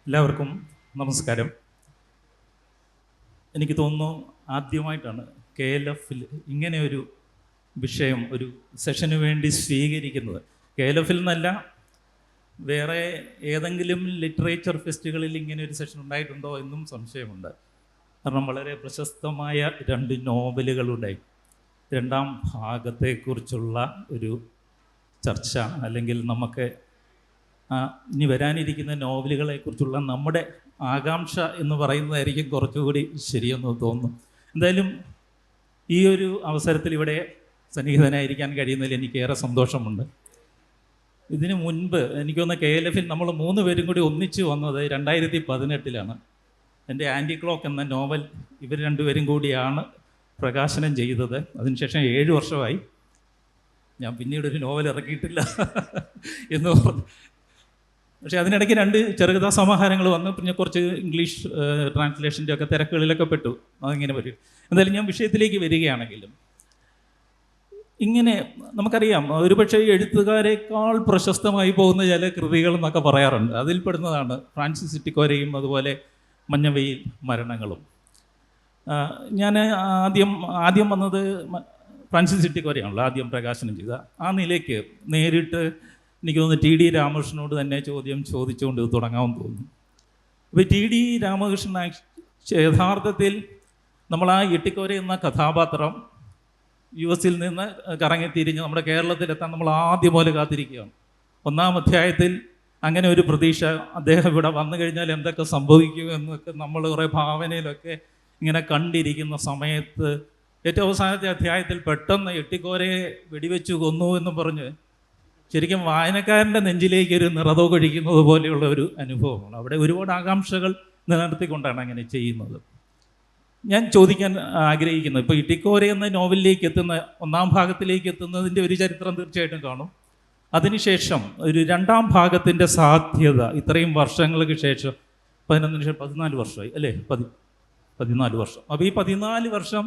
എല്ലാവർക്കും നമസ്കാരം. എനിക്ക് തോന്നുന്നു ആദ്യമായിട്ടാണ് KLF-ൽ ഇങ്ങനെ ഒരു വിഷയം ഒരു സെഷന് വേണ്ടി സ്വീകരിക്കുന്നത്. KLF-ൽ നിന്നല്ല, വേറെ ഏതെങ്കിലും ലിറ്ററേച്ചർ ഫെസ്റ്റുകളിൽ ഇങ്ങനെ ഒരു സെഷൻ ഉണ്ടായിട്ടുണ്ടോ എന്നും സംശയമുണ്ട്. കാരണം വളരെ പ്രശസ്തമായ 2 നോവലുകളുടെ രണ്ടാം ഭാഗത്തെക്കുറിച്ചുള്ള ഒരു ചർച്ച, അല്ലെങ്കിൽ നമുക്ക് ഇനി വരാനിരിക്കുന്ന നോവലുകളെക്കുറിച്ചുള്ള നമ്മുടെ ആകാംക്ഷ എന്ന് പറയുന്നതായിരിക്കും കുറച്ചുകൂടി ശരിയെന്ന് തോന്നുന്നു. എന്തായാലും ഈ ഒരു അവസരത്തിൽ ഇവിടെ സന്നിഹിതനായിരിക്കാൻ കഴിയുന്നതിൽ എനിക്കേറെ സന്തോഷമുണ്ട്. ഇതിനു മുൻപ് എനിക്കൊന്ന് KLF-ൽ നമ്മൾ 3 പേരും കൂടി ഒന്നിച്ച് വന്നത് 2018-ലാണ്. എൻ്റെ ആൻറ്റി ക്ലോക്ക് എന്ന നോവൽ ഇവർ 2 പേരും കൂടിയാണ് പ്രകാശനം ചെയ്തത്. അതിനുശേഷം 7 വർഷമായി. ഞാൻ പിന്നീടൊരു നോവൽ ഇറക്കിയിട്ടില്ല എന്ന് പറഞ്ഞു. പക്ഷേ അതിനിടയ്ക്ക് 2 ചെറുകഥാ സമാഹാരങ്ങൾ വന്നു. പിന്നെ കുറച്ച് ഇംഗ്ലീഷ് ട്രാൻസ്ലേഷൻ്റെ ഒക്കെ തിരക്കുകളിലൊക്കെ പെട്ടു. അതിങ്ങനെ വരും. എന്തായാലും ഞാൻ വിഷയത്തിലേക്ക് വരികയാണെങ്കിലും, ഇങ്ങനെ നമുക്കറിയാം, ഒരുപക്ഷെ എഴുത്തുകാരേക്കാൾ പ്രശസ്തമായി പോകുന്ന ചില കൃതികൾ എന്നൊക്കെ പറയാറുണ്ട്. അതിൽപ്പെടുന്നതാണ് ഫ്രാൻസിസ് ഇട്ടിക്കോരയും അതുപോലെ മഞ്ഞവെയിൽ മരണങ്ങളും. ഞാൻ ആദ്യം വന്നത് ഫ്രാൻസിസ് ഇട്ടിക്കോരയാണല്ലോ ആദ്യം പ്രകാശനം ചെയ്ത. ആ നിലയ്ക്ക് നേരിട്ട് എനിക്ക് തോന്നുന്നു TD രാമകൃഷ്ണനോട് തന്നെ ചോദ്യം ചോദിച്ചുകൊണ്ട് തുടങ്ങാമെന്ന് തോന്നുന്നു. അപ്പോൾ TD രാമകൃഷ്ണൻ യഥാർത്ഥത്തിൽ നമ്മൾ ആ ഇട്ടിക്കോര എന്ന കഥാപാത്രം US-ൽ നിന്ന് കറങ്ങിത്തിരിഞ്ഞ് നമ്മുടെ കേരളത്തിലെത്താൻ നമ്മൾ ആദ്യം പോലെ കാത്തിരിക്കുകയാണ്. 1-ാം അധ്യായത്തിൽ അങ്ങനെ ഒരു പ്രതീക്ഷ, അദ്ദേഹം ഇവിടെ വന്നു കഴിഞ്ഞാൽ എന്തൊക്കെ സംഭവിക്കുമെന്നൊക്കെ നമ്മൾ കുറേ ഭാവനയിലൊക്കെ ഇങ്ങനെ കണ്ടിരിക്കുന്ന സമയത്ത് ഏറ്റവും അവസാനത്തെ അധ്യായത്തിൽ പെട്ടെന്ന് ഇട്ടിക്കോരയെ വെടിവെച്ച് കൊന്നു എന്ന് പറഞ്ഞ് ശരിക്കും വായനക്കാരൻ്റെ നെഞ്ചിലേക്ക് ഒരു നിറതൊഴിക്കുന്നത് പോലെയുള്ള ഒരു അനുഭവമാണ്. അവിടെ ഒരുപാട് ആകാംക്ഷകൾ നിലനിർത്തിക്കൊണ്ടാണ് അങ്ങനെ ചെയ്യുന്നത്. ഞാൻ ചോദിക്കാൻ ആഗ്രഹിക്കുന്നത്, ഇപ്പോൾ ഇട്ടിക്കോര എന്ന നോവലിലേക്ക് എത്തുന്ന 1-ാം ഭാഗത്തിലേക്ക് എത്തുന്നതിൻ്റെ ഒരു ചരിത്രം തീർച്ചയായിട്ടും കാണും. അതിനുശേഷം ഒരു 2-ാം ഭാഗത്തിൻ്റെ സാധ്യത ഇത്രയും വർഷങ്ങൾക്ക് ശേഷം 14 വർഷമായി അല്ലേ, 14 വർഷം. അപ്പോൾ ഈ 14 വർഷം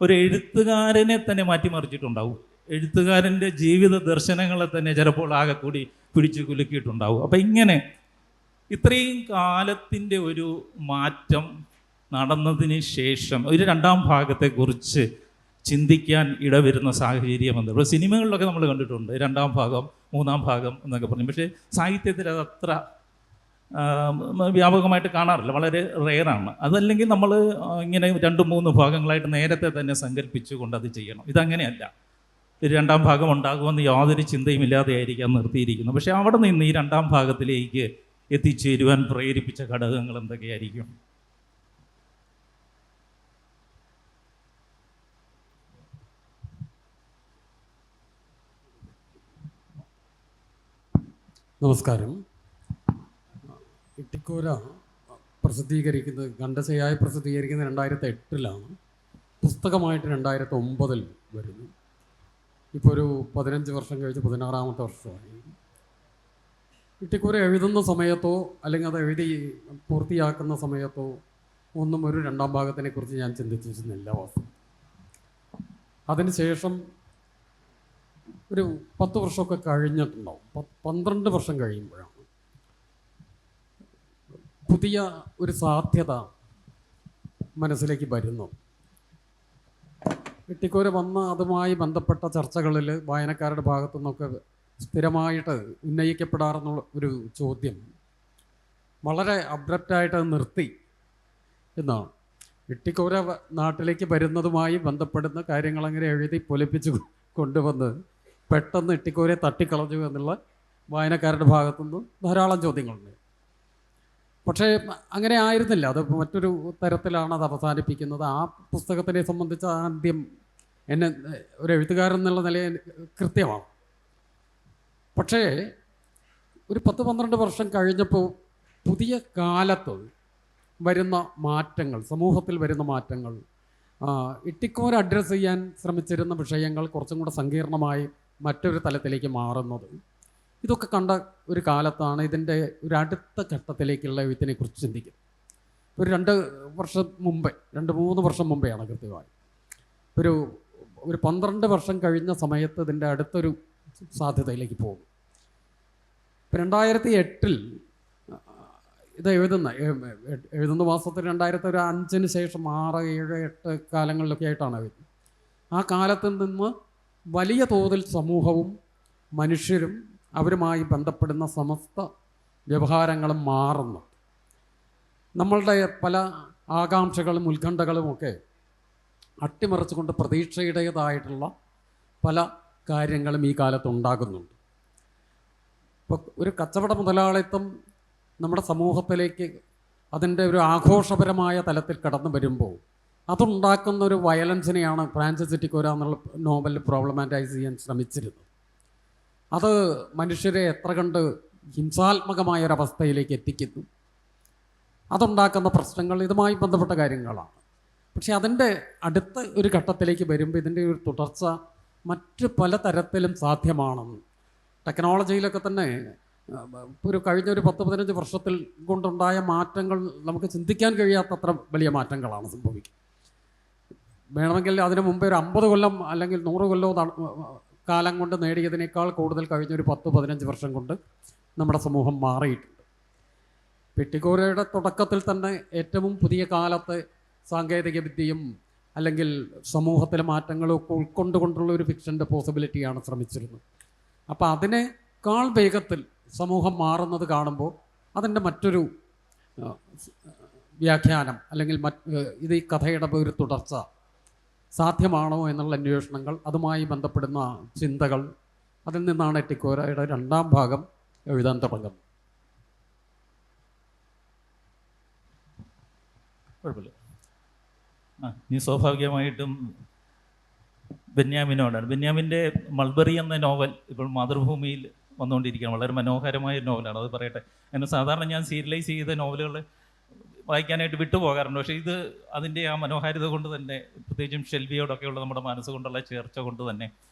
ഒരു എഴുത്തുകാരനെ തന്നെ മാറ്റിമറിച്ചിട്ടുണ്ടാവും. എഴുത്തുകാരൻ്റെ ജീവിത ദർശനങ്ങളെ തന്നെ ചിലപ്പോൾ ആകെ കൂടി പിടിച്ചു കുലുക്കിയിട്ടുണ്ടാവും. അപ്പം ഇങ്ങനെ ഇത്രയും കാലത്തിൻ്റെ ഒരു മാറ്റം നടന്നതിന് ശേഷം ഒരു 2-ാം ഭാഗത്തെക്കുറിച്ച് ചിന്തിക്കാൻ ഇടവരുന്ന സാഹചര്യം എന്താ? ഇപ്പോൾ സിനിമകളിലൊക്കെ നമ്മൾ കണ്ടിട്ടുണ്ട് 2-ാം ഭാഗം 3-ാം ഭാഗം എന്നൊക്കെ പറഞ്ഞു. പക്ഷേ സാഹിത്യത്തിൽ അതത്ര വ്യാപകമായിട്ട് കാണാറില്ല, വളരെ റെയറാണ്. അതല്ലെങ്കിൽ നമ്മൾ ഇങ്ങനെ 2-3 ഭാഗങ്ങളായിട്ട് നേരത്തെ തന്നെ സങ്കല്പിച്ചുകൊണ്ട് അത് ചെയ്യണം. ഇതങ്ങനെയല്ല. 2-ാം ഭാഗം ഉണ്ടാകുമെന്ന് യാതൊരു ചിന്തയും ഇല്ലാതെയായിരിക്കാം നിർത്തിയിരിക്കുന്നത്. പക്ഷേ അവിടെ നിന്ന് ഈ 2-ാം ഭാഗത്തിലേക്ക് എത്തിച്ചേരുവാൻ പ്രേരിപ്പിച്ച ഘടകങ്ങൾ എന്തൊക്കെയായിരിക്കും? നമസ്കാരം. ഇട്ടിക്കോര പ്രസിദ്ധീകരിക്കുന്നത് ഖണ്ഡശയായി പ്രസിദ്ധീകരിക്കുന്നത് 2008-ലാണ്. പുസ്തകമായിട്ട് 2009-ൽ വരുന്നു. ഇപ്പോൾ ഒരു 15 വർഷം കഴിച്ച് 16-ാമത്തെ വർഷമായി. ഇട്ടിക്കോര എഴുതുന്ന സമയത്തോ അല്ലെങ്കിൽ അത് എഴുതി പൂർത്തിയാക്കുന്ന സമയത്തോ ഒന്നും ഒരു 2-ാം ഭാഗത്തിനെക്കുറിച്ച് ഞാൻ ചിന്തിച്ചിരുന്നില്ല വാസ്തവം. അതിനുശേഷം ഒരു 10 വർഷമൊക്കെ കഴിഞ്ഞിട്ടുണ്ടാവും. 12 വർഷം കഴിയുമ്പോഴാണ് പുതിയ ഒരു സാധ്യത മനസ്സിലേക്ക് വരുന്നു. ഇട്ടിക്കോര വന്ന അതുമായി ബന്ധപ്പെട്ട ചർച്ചകളിൽ വായനക്കാരുടെ ഭാഗത്തു നിന്നൊക്കെ സ്ഥിരമായിട്ട് ഉന്നയിക്കപ്പെടാറുള്ള ഒരു ചോദ്യം വളരെ അബ്രപ്റ്റായിട്ട് നിർത്തി എന്നാണ്. ഇട്ടിക്കോര നാട്ടിലേക്ക് വരുന്നതുമായി ബന്ധപ്പെടുന്ന കാര്യങ്ങൾ അങ്ങനെ എഴുതി പൊലിപ്പിച്ച് കൊണ്ടുവന്ന് പെട്ടെന്ന് ഇട്ടിക്കോരയെ തട്ടിക്കളഞ്ഞു എന്നുള്ള വായനക്കാരുടെ ഭാഗത്തുനിന്ന് ധാരാളം ചോദ്യങ്ങളുണ്ട്. പക്ഷേ അങ്ങനെ ആയിരുന്നില്ല. അത് മറ്റൊരു തരത്തിലാണ് അത് അവസാനിപ്പിക്കുന്നത്. ആ പുസ്തകത്തിനെ സംബന്ധിച്ച് ആദ്യം എന്നെ ഒരു എഴുത്തുകാരൻ എന്നുള്ള നിലയിൽ കൃത്യമാണ്. പക്ഷേ ഒരു 10-12 വർഷം കഴിഞ്ഞപ്പോൾ പുതിയ കാലത്ത് വരുന്ന മാറ്റങ്ങൾ, സമൂഹത്തിൽ വരുന്ന മാറ്റങ്ങൾ, ഇട്ടിക്കോര അഡ്രസ്സ് ചെയ്യാൻ ശ്രമിച്ചിരുന്ന വിഷയങ്ങൾ കുറച്ചും കൂടെ സങ്കീർണമായി മറ്റൊരു തലത്തിലേക്ക് മാറുന്നത്, ഇതൊക്കെ കണ്ട ഒരു കാലത്താണ് ഇതിൻ്റെ ഒരു അടുത്ത ഘട്ടത്തിലേക്കുള്ള എഴുത്തിനെക്കുറിച്ച് ചിന്തിക്കുന്നത്. ഒരു 2 വർഷം മുമ്പേ, 2-3 വർഷം മുമ്പെയാണ് കൃത്യമായി. ഒരു 12 വർഷം കഴിഞ്ഞ സമയത്ത് ഇതിൻ്റെ അടുത്തൊരു സാധ്യതയിലേക്ക് പോകും. 2008-ൽ ഇത് എഴുതുന്ന മാസത്തിൽ 2005 ശേഷം 6, 7, 8 കാലങ്ങളിലൊക്കെ ആയിട്ടാണ് എഴുതുന്നത്. ആ കാലത്തിൽ നിന്ന് വലിയ തോതിൽ സമൂഹവും മനുഷ്യരും അവരുമായി ബന്ധപ്പെടുന്ന സമസ്ത വ്യവഹാരങ്ങളും മാറുന്നു. നമ്മളുടെ പല ആകാംക്ഷകളും ഉത്കണ്ഠകളുമൊക്കെ അട്ടിമറിച്ചുകൊണ്ട് പ്രതീക്ഷയുടേതായിട്ടുള്ള പല കാര്യങ്ങളും ഈ കാലത്ത് ഉണ്ടാകുന്നുണ്ട്. ഇപ്പോൾ ഒരു കച്ചവട മുതലാളിത്തം നമ്മുടെ സമൂഹത്തിലേക്ക് അതിൻ്റെ ഒരു ആഘോഷപരമായ തലത്തിൽ കടന്നു വരുമ്പോൾ അതുണ്ടാക്കുന്ന ഒരു വയലൻസിനെയാണ് ഫ്രാൻസിസ് ചിറ്റിക്കോര എന്നുള്ള നോവലിൽ പ്രോബ്ലമാറ്റൈസ് ചെയ്യാൻ ശ്രമിച്ചിരുന്നത്. അത് മനുഷ്യരെ എത്ര കണ്ട് ഹിംസാത്മകമായൊരവസ്ഥയിലേക്ക് എത്തിക്കുന്നു, അതുണ്ടാക്കുന്ന പ്രശ്നങ്ങൾ ഇതുമായി ബന്ധപ്പെട്ട കാര്യങ്ങളാണ്. പക്ഷെ അതിൻ്റെ അടുത്ത ഒരു ഘട്ടത്തിലേക്ക് വരുമ്പോൾ ഇതിൻ്റെ ഒരു തുടർച്ച മറ്റ് പല തരത്തിലും സാധ്യമാണെന്ന് ടെക്നോളജിയിലൊക്കെ തന്നെ ഒരു കഴിഞ്ഞ ഒരു 10-15 വർഷത്തിൽ കൊണ്ടുണ്ടായ മാറ്റങ്ങൾ നമുക്ക് ചിന്തിക്കാൻ കഴിയാത്തത്ര വലിയ മാറ്റങ്ങളാണ് സംഭവിക്കുന്നത്. വേണമെങ്കിൽ അതിനു മുമ്പേ ഒരു 50 കൊല്ലം അല്ലെങ്കിൽ 100 കൊല്ലം കാലം കൊണ്ട് നേടിയതിനേക്കാൾ കൂടുതൽ കഴിഞ്ഞൊരു 10-15 വർഷം കൊണ്ട് നമ്മുടെ സമൂഹം മാറിയിട്ടുണ്ട്. പെട്ടിക്കോരയുടെ തുടക്കത്തിൽ തന്നെ ഏറ്റവും പുതിയ കാലത്തെ സാങ്കേതിക വിദ്യയും അല്ലെങ്കിൽ സമൂഹത്തിലെ മാറ്റങ്ങളൊക്കെ ഉൾക്കൊണ്ടുകൊണ്ടുള്ള ഒരു ഫിക്ഷൻ്റെ പോസിബിലിറ്റിയാണ് ശ്രമിച്ചിരുന്നത്. അപ്പോൾ അതിനേക്കാൾ വേഗത്തിൽ സമൂഹം മാറുന്നത് കാണുമ്പോൾ അതിൻ്റെ മറ്റൊരു വ്യാഖ്യാനം അല്ലെങ്കിൽ ഇത് ഈ കഥയുടെ ഒരു തുടർച്ച സാധ്യമാണോ എന്നുള്ള അന്വേഷണങ്ങൾ, അതുമായി ബന്ധപ്പെടുന്ന ചിന്തകൾ, അതിൽ നിന്നാണ് എറ്റിക്കോരയുടെ 2ാം ഭാഗം എഴുതാൻ തുടങ്ങുന്നത്. കുഴപ്പമില്ല. ഇനി സ്വാഭാവികമായിട്ടും ബെന്യാമിനോടാണ്. ബെന്യാമിൻ്റെ മൾബറി എന്ന നോവൽ ഇപ്പോൾ മാതൃഭൂമിയിൽ വന്നുകൊണ്ടിരിക്കുകയാണ്. വളരെ മനോഹരമായ നോവലാണ്, അത് പറയട്ടെ. എന്നെ സാധാരണ ഞാൻ സീരിയലൈസ് ചെയ്ത നോവലുകൾ വായിക്കാനായിട്ട് വിട്ടുപോകാറുണ്ട്. പക്ഷേ ഇത് അതിൻ്റെ ആ മനോഹാരിത കൊണ്ട് തന്നെ, പ്രത്യേകിച്ചും ഷെൽവിയോടൊക്കെയുള്ള നമ്മുടെ മനസ്സുകൊണ്ടുള്ള ചേർച്ച കൊണ്ട് തന്നെ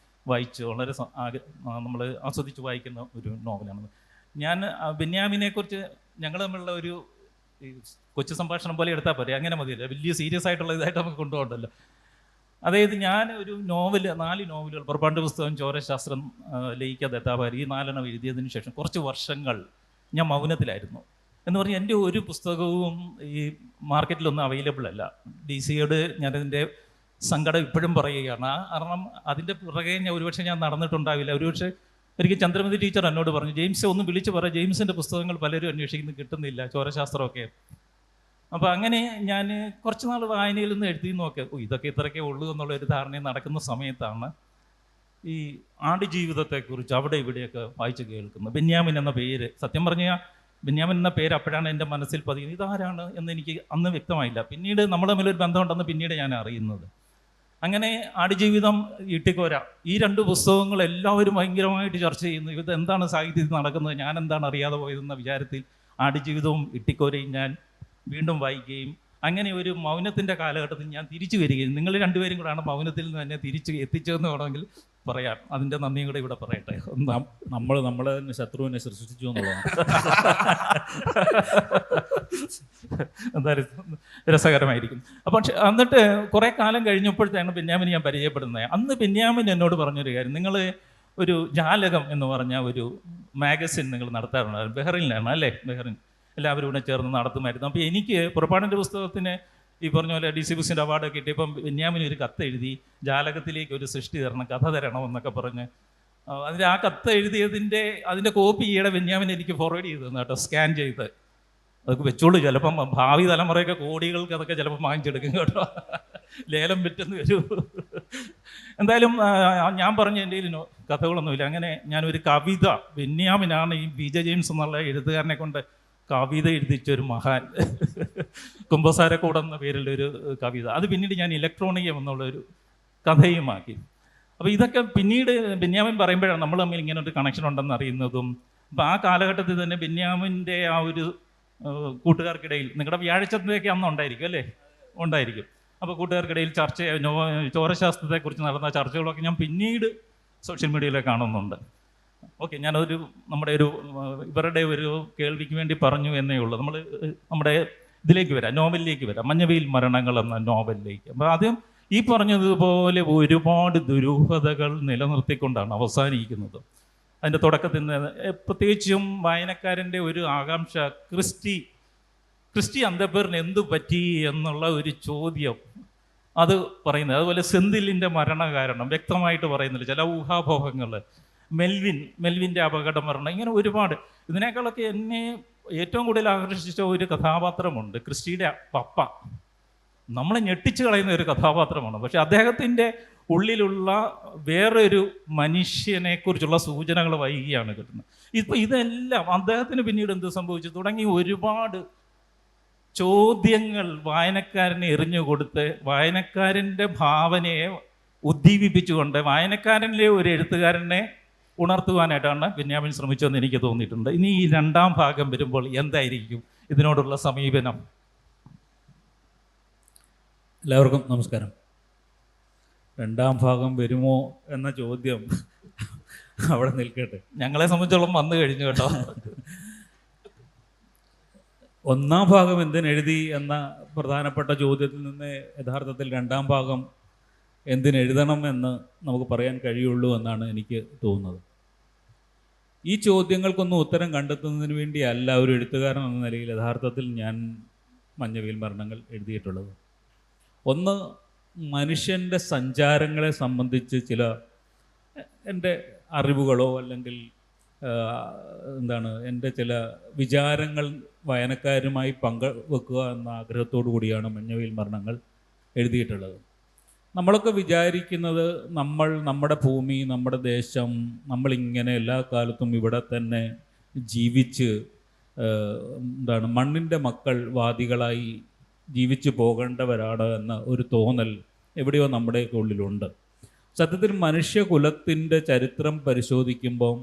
വായിച്ച് വളരെ നമ്മൾ ആസ്വദിച്ച് വായിക്കുന്ന ഒരു നോവലാണ്. ഞാൻ ബെന്യാമിനെക്കുറിച്ച് ഞങ്ങൾ തമ്മിലുള്ള ഒരു കൊച്ചു സംഭാഷണം പോലെ എടുത്താൽ പോരെ, അങ്ങനെ മതിയല്ലോ, വലിയ സീരിയസ് ആയിട്ടുള്ള ഇതായിട്ട് നമുക്ക് കൊണ്ടുപോകണ്ടല്ലോ. അതായത് ഞാൻ ഒരു നോവൽ, 4 നോവലുകൾ, പുറപ്പാണ്ട് പുസ്തകം, ചോരശാസ്ത്രം, ലയിക്കാതെ എത്താപാരി, ഈ 4 എഴുതിയതിന് ശേഷം കുറച്ച് വർഷങ്ങൾ ഞാൻ മൗനത്തിലായിരുന്നു. എന്ന് പറഞ്ഞാൽ എൻ്റെ ഒരു പുസ്തകവും ഈ മാർക്കറ്റിലൊന്നും അവൈലബിൾ അല്ല. DC-യോട് ഞാനതിൻ്റെ സങ്കടം ഇപ്പോഴും പറയുകയാണ്. കാരണം അതിൻ്റെ പുറകെ ഒരുപക്ഷെ ഞാൻ നടന്നിട്ടുണ്ടാവില്ല. ഒരുപക്ഷെ ഒരിക്കൽ ചന്ദ്രമതി ടീച്ചർ എന്നോട് പറഞ്ഞു, ജെയിംസ് ഒന്ന് വിളിച്ച് പറ, ജെയിംസിൻ്റെ പുസ്തകങ്ങൾ പലരും അന്വേഷിക്കുന്നു, കിട്ടുന്നില്ല, ചോരശാസ്ത്രമൊക്കെ. അപ്പോൾ അങ്ങനെ ഞാൻ കുറച്ച് നാൾ വായനയിൽ നിന്ന് എഴുതി നോക്കി, ഇതൊക്കെ ഇത്രയൊക്കെ ഉള്ളൂ എന്നുള്ളൊരു ധാരണ നടക്കുന്ന സമയത്താണ് ഈ ആടുജീവിതത്തെക്കുറിച്ച് അവിടെ ഇവിടെയൊക്കെ വായിച്ച് കേൾക്കുന്നത്. ബെന്യാമിൻ എന്ന പേര്, സത്യം പറഞ്ഞാൽ ബെന്യാമിൻ എന്ന പേര് അപ്പോഴാണ് എൻ്റെ മനസ്സിൽ പതിയുന്നത്. ഇതാരാണ് എന്ന് എനിക്ക് അന്ന് വ്യക്തമായില്ല. പിന്നീട് നമ്മൾ തമ്മിലൊരു ബന്ധമുണ്ടെന്ന് പിന്നീട് ഞാൻ അറിയുന്നത്. അങ്ങനെ ആടുജീവിതം, ഇട്ടിക്കോര, ഈ 2 പുസ്തകങ്ങൾ എല്ലാവരും ഭയങ്കരമായിട്ട് ചർച്ച ചെയ്യുന്നു. ഇത് എന്താണ് സാഹിത്യത്തിൽ നടക്കുന്നത്, ഞാൻ എന്താണ് അറിയാതെ പോയതെന്ന വിചാരത്തിൽ ആടുജീവിതവും ഇട്ടിക്കോരയും ഞാൻ വീണ്ടും വായിക്കുകയും അങ്ങനെ ഒരു മൗനത്തിൻ്റെ കാലഘട്ടത്തിൽ ഞാൻ തിരിച്ചു വരികയും, നിങ്ങൾ 2 പേരും കൂടെയാണ് മൗനത്തിൽ നിന്ന് തന്നെ തിരിച്ച് എത്തിച്ചതെന്ന് വേണമെങ്കിൽ പറയാം. അതിൻ്റെ നന്ദിയും കൂടെ ഇവിടെ പറയട്ടെ. നമ്മളെ ശത്രുവിനെ സൃഷ്ടിച്ചു എന്നുള്ളതാണ്. എന്തായാലും രസകരമായിരിക്കും. അപ്പം എന്നിട്ട് കുറേ കാലം കഴിഞ്ഞപ്പോഴത്തേക്കാണ് ബെന്യാമിൻ ഞാൻ പരിചയപ്പെടുന്നത്. അന്ന് ബെന്യാമിൻ എന്നോട് പറഞ്ഞൊരു കാര്യം, നിങ്ങൾ ഒരു ജാലകം എന്ന് പറഞ്ഞ ഒരു മാഗസിൻ നിങ്ങൾ നടത്താറുണ്ടായിരുന്നു. ബഹ്റിനിലാണ് അല്ലേ? ബഹ്റിൻ എല്ലാവരും കൂടെ ചേർന്ന് നടത്തുമായിരുന്നു. അപ്പോൾ എനിക്ക് പുറപ്പാടിൻ്റെ പുസ്തകത്തിന് ഈ പറഞ്ഞ പോലെ DC ബുക്സിൻ്റെ അവാർഡൊക്കെ കിട്ടിയപ്പം ബെന്യാമിന് ഒരു കത്ത് എഴുതി, ജാലകത്തിലേക്ക് ഒരു സൃഷ്ടി തരണം, കഥ തരണമെന്നൊക്കെ പറഞ്ഞ്. അതിൻ്റെ ആ കത്ത് അതിൻ്റെ കോപ്പി ഈയിടെ ബെന്യാമിൻ എനിക്ക് ഫോർവേഡ് ചെയ്തു തന്നു കേട്ടോ, സ്കാൻ ചെയ്ത്. അതൊക്കെ വെച്ചോളൂ, ചിലപ്പം ഭാവി തലമുറയൊക്കെ കോടികൾക്ക് അതൊക്കെ ചിലപ്പം വാങ്ങിച്ചെടുക്കും കേട്ടോ, ലേലം വിറ്റെന്ന് വരൂ. എന്തായാലും ഞാൻ പറഞ്ഞ എൻ്റെ കയ്യിൽ കഥകളൊന്നുമില്ല. അങ്ങനെ ഞാനൊരു കവിത, ബെന്യാമിനാണ് ഈ BJ ജെയിംസ് എന്നുള്ള എഴുത്തുകാരനെ കൊണ്ട് കവിത എഴുതിച്ചൊരു മഹാൻ, കുമ്പസാരക്കൂടം എന്ന പേരിലൊരു കവിത, അത് പിന്നീട് ഞാൻ ഇലക്ട്രോണിയം എന്നുള്ളൊരു കഥയുമാക്കി. അപ്പോൾ ഇതൊക്കെ പിന്നീട് ബെന്യാമിൻ പറയുമ്പോഴാണ് നമ്മൾ തമ്മിൽ ഇങ്ങനെ ഒരു കണക്ഷൻ ഉണ്ടെന്ന് അറിയുന്നതും. അപ്പോൾ ആ കാലഘട്ടത്തിൽ തന്നെ ബെന്യാമിൻ്റെ ആ ഒരു കൂട്ടുകാർക്കിടയിൽ, നിങ്ങളുടെ വ്യാഴാഴ്ചത്തേക്ക് അന്ന് ഉണ്ടായിരിക്കും അല്ലേ? ഉണ്ടായിരിക്കും. അപ്പോൾ കൂട്ടുകാർക്കിടയിൽ ചോരശാസ്ത്രത്തെക്കുറിച്ച് നടന്ന ചർച്ചകളൊക്കെ ഞാൻ പിന്നീട് സോഷ്യൽ മീഡിയയിലൊക്കെ കാണുന്നുണ്ട്. ഓക്കെ, ഞാനൊരു ഇവരുടെ ഒരു കേൾവിക്ക് വേണ്ടി പറഞ്ഞു എന്നേ ഉള്ളൂ. നമ്മുടെ ഇതിലേക്ക് വരാം, നോവലിലേക്ക് വരാം, മഞ്ഞവെയിൽ മരണങ്ങൾ എന്ന നോവലിലേക്ക്. അപ്പോൾ ആദ്യം ഈ പറഞ്ഞതുപോലെ ഒരുപാട് ദുരൂഹതകൾ നിലനിർത്തിക്കൊണ്ടാണ് അവസാനിക്കുന്നത്. അതിൻ്റെ തുടക്കത്തിൽ നിന്ന് പ്രത്യേകിച്ചും വായനക്കാരൻ്റെ ഒരു ആകാംക്ഷ, ക്രിസ്റ്റി ക്രിസ്റ്റി അന്തപ്പേറിന് എന്തു പറ്റി എന്നുള്ള ഒരു ചോദ്യം അത് പറയുന്നത്. അതുപോലെ സെന്തിലിൻ്റെ മരണകാരണം വ്യക്തമായിട്ട് പറയുന്നില്ല, ചില ഊഹാപോഹങ്ങൾ. മെൽവിൻ്റെ അപകട മരണം, ഇങ്ങനെ ഒരുപാട്. ഇതിനേക്കാളൊക്കെ എന്നെ ഏറ്റവും കൂടുതൽ ആകർഷിച്ച ഒരു കഥാപാത്രമുണ്ട്, ക്രിസ്റ്റിയുടെ പപ്പ. നമ്മളെ ഞെട്ടിച്ച് കളയുന്ന ഒരു കഥാപാത്രമാണ്. പക്ഷെ അദ്ദേഹത്തിൻ്റെ ഉള്ളിലുള്ള വേറൊരു മനുഷ്യനെക്കുറിച്ചുള്ള സൂചനകൾ വൈകിയാണ് കിട്ടുന്നത്. ഇപ്പം ഇതെല്ലാം അദ്ദേഹത്തിന് പിന്നീട് എന്ത് സംഭവിച്ചു തുടങ്ങി ഒരുപാട് ചോദ്യങ്ങൾ വായനക്കാരനെ എറിഞ്ഞു കൊടുത്ത് വായനക്കാരൻ്റെ ഭാവനയെ ഉദ്ദീപിപ്പിച്ചുകൊണ്ട് വായനക്കാരനിലെ ഒരു എഴുത്തുകാരനെ ഉണർത്തുവാനായിട്ടാണ് ബെന്യാമിൻ ശ്രമിച്ചതെന്ന് എനിക്ക് തോന്നിയിട്ടുണ്ട്. ഇനി ഈ രണ്ടാം ഭാഗം വരുമ്പോൾ എന്തായിരിക്കും ഇതിനോടുള്ള സമീപനം? എല്ലാവർക്കും നമസ്കാരം. രണ്ടാം ഭാഗം വരുമോ എന്ന ചോദ്യം അവിടെ നിൽക്കട്ടെ. ഞങ്ങളെ സംബന്ധിച്ചോളം വന്നു കഴിഞ്ഞു കേട്ടോ. ഒന്നാം ഭാഗം എന്തിനെഴുതി എന്ന പ്രധാനപ്പെട്ട ചോദ്യത്തിൽ നിന്ന് യഥാർത്ഥത്തിൽ രണ്ടാം ഭാഗം എന്തിനെഴുതണം എന്ന് നമുക്ക് പറയാൻ കഴിയുള്ളൂ എന്നാണ് എനിക്ക് തോന്നുന്നത്. ഈ ചോദ്യങ്ങൾക്കൊന്നും ഉത്തരം കണ്ടെത്തുന്നതിന് വേണ്ടിയല്ല ഒരു എഴുത്തുകാരൻ എന്ന നിലയിൽ യഥാർത്ഥത്തിൽ ഞാൻ മഞ്ഞവെയിൽ മരണങ്ങൾ എഴുതിയിട്ടുള്ളത്. ഒന്ന്, മനുഷ്യൻ്റെ സഞ്ചാരങ്ങളെ സംബന്ധിച്ച് ചില എൻ്റെ അറിവുകളോ അല്ലെങ്കിൽ എൻ്റെ ചില വിചാരങ്ങൾ വായനക്കാരുമായി പങ്കുവെക്കുക എന്ന ആഗ്രഹത്തോടു കൂടിയാണ് മഞ്ഞവെയിൽ മരണങ്ങൾ എഴുതിയിട്ടുള്ളത്. നമ്മളൊക്കെ വിചാരിക്കുന്നത് നമ്മുടെ ഭൂമി, നമ്മുടെ ദേശം, നമ്മളിങ്ങനെ എല്ലാ കാലത്തും ഇവിടെ തന്നെ ജീവിച്ച് മണ്ണിൻ്റെ മക്കൾ വാദികളായി ജീവിച്ചു പോകേണ്ടവരാണ് എന്ന ഒരു തോന്നൽ എവിടെയോ നമ്മുടെയൊക്കെ ഉള്ളിലുണ്ട്. സത്യത്തിൽ മനുഷ്യകുലത്തിൻ്റെ ചരിത്രം പരിശോധിക്കുമ്പോൾ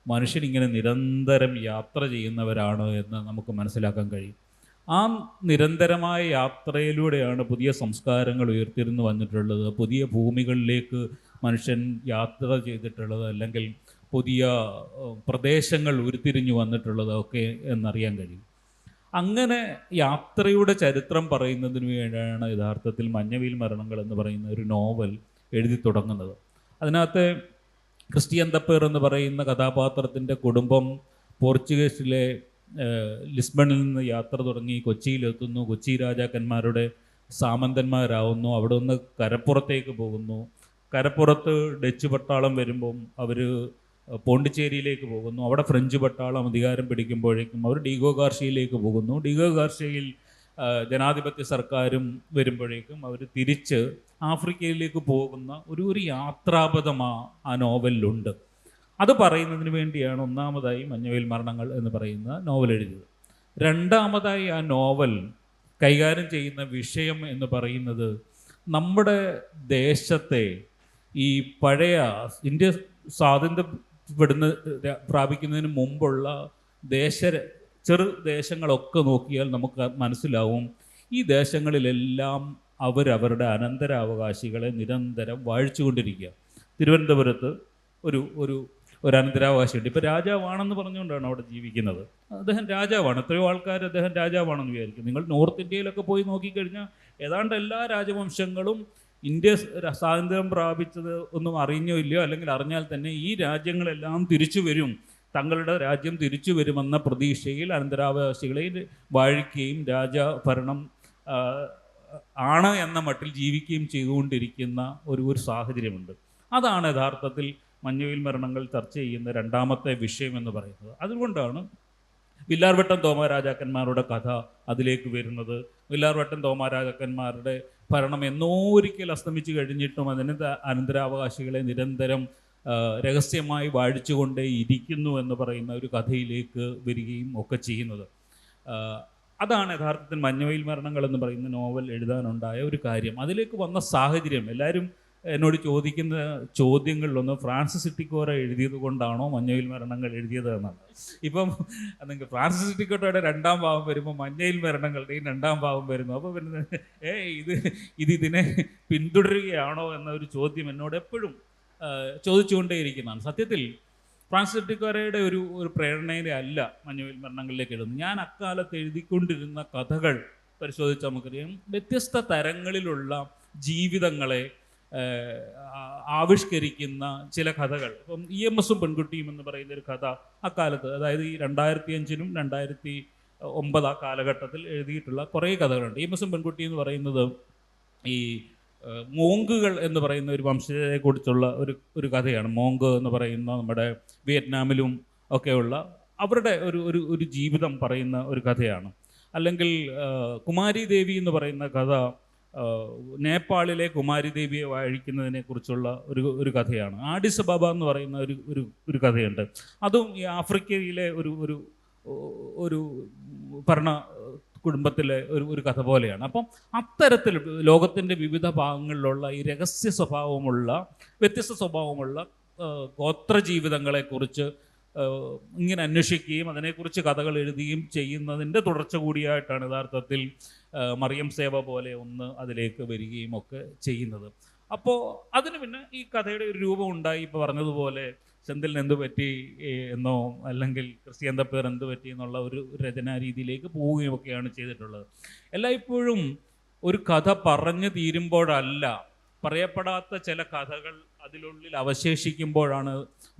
മനുഷ്യനിങ്ങനെ നിരന്തരം യാത്ര ചെയ്യുന്നവരാണ് എന്ന് നമുക്ക് മനസ്സിലാക്കാൻ കഴിയും. ആ നിരന്തരമായ യാത്രയിലൂടെയാണ് പുതിയ സംസ്കാരങ്ങൾ ഉയർത്തിരുന്നു വന്നിട്ടുള്ളത്, പുതിയ ഭൂമികളിലേക്ക് മനുഷ്യൻ യാത്ര ചെയ്തിട്ടുള്ളത്, അല്ലെങ്കിൽ പുതിയ പ്രദേശങ്ങൾ ഉരുത്തിരിഞ്ഞു വന്നിട്ടുള്ളത് ഒക്കെ എന്നറിയാൻ കഴിയും. അങ്ങനെ യാത്രയുടെ ചരിത്രം പറയുന്നതിന് വേണ്ടിയാണ് യഥാർത്ഥത്തിൽ മഞ്ഞവെയിൽ മരണങ്ങൾ എന്ന് പറയുന്ന ഒരു നോവൽ എഴുതി തുടങ്ങുന്നത്. അതിനകത്ത് ക്രിസ്റ്റി അന്തപ്പേർ എന്ന് പറയുന്ന കഥാപാത്രത്തിൻ്റെ കുടുംബം പോർച്ചുഗീസിലെ ലിസ്ബണിൽ നിന്ന് യാത്ര തുടങ്ങി കൊച്ചിയിലെത്തുന്നു. കൊച്ചി രാജാക്കന്മാരുടെ സാമന്തന്മാരാവുന്നു. അവിടെ നിന്ന് കരപ്പുറത്തേക്ക് പോകുന്നു. കരപ്പുറത്ത് ഡച്ച് പട്ടാളം വരുമ്പം അവർ പോണ്ടിച്ചേരിയിലേക്ക് പോകുന്നു. അവിടെ ഫ്രഞ്ച് പട്ടാളം അധികാരം പിടിക്കുമ്പോഴേക്കും അവർ ഡീഗോ ഗാർഷ്യയിലേക്ക് പോകുന്നു. ഡീഗോ ഗാർഷ്യയിൽ ജനാധിപത്യ സർക്കാരും വരുമ്പോഴേക്കും അവർ തിരിച്ച് ആഫ്രിക്കയിലേക്ക് പോകുന്ന ഒരു യാത്രാപഥം ആ നോവലിലുണ്ട്. അത് പറയുന്നതിന് വേണ്ടിയാണ് ഒന്നാമതായി മഞ്ഞവെയിൽ മരണങ്ങൾ എന്ന് പറയുന്ന നോവൽ എഴുതിയത്. രണ്ടാമതായി ആ നോവൽ കൈകാര്യം ചെയ്യുന്ന വിഷയം എന്ന് പറയുന്നത് നമ്മുടെ ദേശത്തെ ഈ പഴയ ഇന്ത്യ പ്രാപിക്കുന്നതിന് മുമ്പുള്ള ചെറു ദേശങ്ങളൊക്കെ നോക്കിയാൽ നമുക്ക് മനസ്സിലാവും ഈ ദേശങ്ങളിലെല്ലാം അവരവരുടെ അനന്തരാവകാശികളെ നിരന്തരം വാഴിച്ചുകൊണ്ടിരിക്കുക. തിരുവനന്തപുരത്ത് ഒരു അനന്തരാവകാശിയുണ്ട്. ഇപ്പോൾ രാജാവാണെന്ന് പറഞ്ഞുകൊണ്ടാണ് അവിടെ ജീവിക്കുന്നത്. അദ്ദേഹം രാജാവാണ്. എത്രയോ ആൾക്കാർ അദ്ദേഹം രാജാവാണെന്ന് വിചാരിക്കും. നിങ്ങൾ നോർത്ത് ഇന്ത്യയിലൊക്കെ പോയി നോക്കിക്കഴിഞ്ഞാൽ ഏതാണ്ട് എല്ലാ രാജവംശങ്ങളും ഇന്ത്യ സ്വാതന്ത്ര്യം പ്രാപിച്ചത് ഒന്നും അറിഞ്ഞോ ഇല്ലയോ, അല്ലെങ്കിൽ അറിഞ്ഞാൽ തന്നെ ഈ രാജ്യങ്ങളെല്ലാം തിരിച്ചു വരും, തങ്ങളുടെ രാജ്യം തിരിച്ചു വരുമെന്ന പ്രതീക്ഷയിൽ അനന്തരാവകാശികളെ വാഴിക്കുകയും രാജഭരണം ആണ് എന്ന മട്ടിൽ ജീവിക്കുകയും ചെയ്തുകൊണ്ടിരിക്കുന്ന ഒരു സാഹചര്യമുണ്ട്. അതാണ് യഥാർത്ഥത്തിൽ മഞ്ഞവെയിൽ മരണങ്ങൾ ചർച്ച ചെയ്യുന്ന രണ്ടാമത്തെ വിഷയം എന്ന് പറയുന്നത്. അതുകൊണ്ടാണ് വില്ലാർവട്ടം തോമാരാജാക്കന്മാരുടെ കഥ അതിലേക്ക് വരുന്നത്. വില്ലാർവട്ടം തോമാരാജാക്കന്മാരുടെ ഭരണം എന്നോ ഒരിക്കൽ അസ്തമിച്ച് കഴിഞ്ഞിട്ടും അതിന് അനന്തരാവകാശികളെ നിരന്തരം രഹസ്യമായി വാഴിച്ചുകൊണ്ടേ ഇരിക്കുന്നു എന്ന് പറയുന്ന ഒരു കഥയിലേക്ക് വരികയും ഒക്കെ ചെയ്യുന്നത്. അതാണ് യഥാർത്ഥത്തിൽ മഞ്ഞവെയിൽ മരണങ്ങൾ എന്ന് പറയുന്ന നോവൽ എഴുതാനുണ്ടായ ഒരു കാര്യം. അതിലേക്ക് വന്ന സാഹചര്യം എല്ലാവരും എന്നോട് ചോദിക്കുന്ന ചോദ്യങ്ങളിലൊന്ന് ഫ്രാൻസിസ് ഇട്ടിക്കോര എഴുതിയത് കൊണ്ടാണോ മഞ്ഞവെയിൽ മരണങ്ങൾ എഴുതിയത് എന്നാണ്. ഇപ്പം നിങ്ങൾക്ക് ഫ്രാൻസിസ് ഇട്ടിക്കോരയുടെ രണ്ടാം ഭാഗം വരുമ്പോൾ മഞ്ഞവെയിൽ മരണങ്ങളുടെയും രണ്ടാം ഭാഗം വരുന്നു. അപ്പോൾ പിന്നെ ഇതിനെ പിന്തുടരുകയാണോ എന്നൊരു ചോദ്യം എന്നോട് എപ്പോഴും ചോദിച്ചുകൊണ്ടേയിരിക്കുന്നതാണ്. സത്യത്തിൽ ഫ്രാൻസിസ് ഇട്ടിക്കോരയുടെ ഒരു പ്രേരണയിലല്ല മഞ്ഞവെയിൽ മരണങ്ങളിലേക്ക് എഴുതുന്നത്. ഞാൻ അക്കാലത്ത് എഴുതിക്കൊണ്ടിരുന്ന കഥകൾ പരിശോധിച്ചാൽ നമുക്കറിയാം വ്യത്യസ്ത തരങ്ങളിലുള്ള ജീവിതങ്ങളെ ആവിഷ്കരിക്കുന്ന ചില കഥകൾ. ഇപ്പം EMS പെൺകുട്ടിയും എന്ന് പറയുന്ന ഒരു കഥ അക്കാലത്ത്, അതായത് ഈ 2005-നും ആ കാലഘട്ടത്തിൽ എഴുതിയിട്ടുള്ള കുറേ കഥകളുണ്ട്. EMS പെൺകുട്ടി എന്ന് പറയുന്നത് ഈ മോങ്കുകൾ എന്ന് പറയുന്ന ഒരു വംശജരെക്കുറിച്ചുള്ള ഒരു കഥയാണ്. മോങ്ക് എന്ന് പറയുന്ന നമ്മുടെ വിയറ്റ്നാമിലും ഒക്കെയുള്ള അവരുടെ ഒരു ജീവിതം പറയുന്ന ഒരു കഥയാണ്. അല്ലെങ്കിൽ കുമാരി ദേവി എന്ന് പറയുന്ന കഥ നേപ്പാളിലെ കുമാരി ദേവിയെ വാഴിക്കുന്നതിനെ കുറിച്ചുള്ള ഒരു കഥയാണ്. ആഡിസ് ബാബ എന്ന് പറയുന്ന ഒരു കഥയുണ്ട്. അതും ഈ ആഫ്രിക്കയിലെ ഒരു ഭരണ കുടുംബത്തിലെ ഒരു കഥ പോലെയാണ്. അപ്പം അത്തരത്തിൽ ലോകത്തിൻ്റെ വിവിധ ഭാഗങ്ങളിലുള്ള ഈ രഹസ്യ സ്വഭാവമുള്ള വ്യത്യസ്ത സ്വഭാവമുള്ള ഗോത്രജീവിതങ്ങളെക്കുറിച്ച് ഇങ്ങനെ അന്വേഷിക്കുകയും അതിനെക്കുറിച്ച് കഥകൾ എഴുതുകയും ചെയ്യുന്നതിൻ്റെ തുടർച്ച കൂടിയായിട്ടാണ് യഥാർത്ഥത്തിൽ മറിയം സേവ പോലെ ഒന്ന് അതിലേക്ക് വരികയും ഒക്കെ ചെയ്യുന്നത്. അപ്പോൾ അതിന് പിന്നെ ഈ കഥയുടെ ഒരു രൂപം ഉണ്ടായി. ഇപ്പോൾ പറഞ്ഞതുപോലെ സെന്തിലിന് എന്ത് പറ്റി എന്നോ അല്ലെങ്കിൽ ക്രിസ്ത്യൻ തപ്പേർ എന്ത് പറ്റി എന്നുള്ള ഒരു രചനാ രീതിയിലേക്ക് പോവുകയും ഒക്കെയാണ് ചെയ്തിട്ടുള്ളത്. എല്ലായ്പ്പോഴും ഒരു കഥ പറഞ്ഞു തീരുമ്പോഴല്ല, പറയപ്പെടാത്ത ചില കഥകൾ അതിനുള്ളിൽ അവശേഷിക്കുമ്പോഴാണ്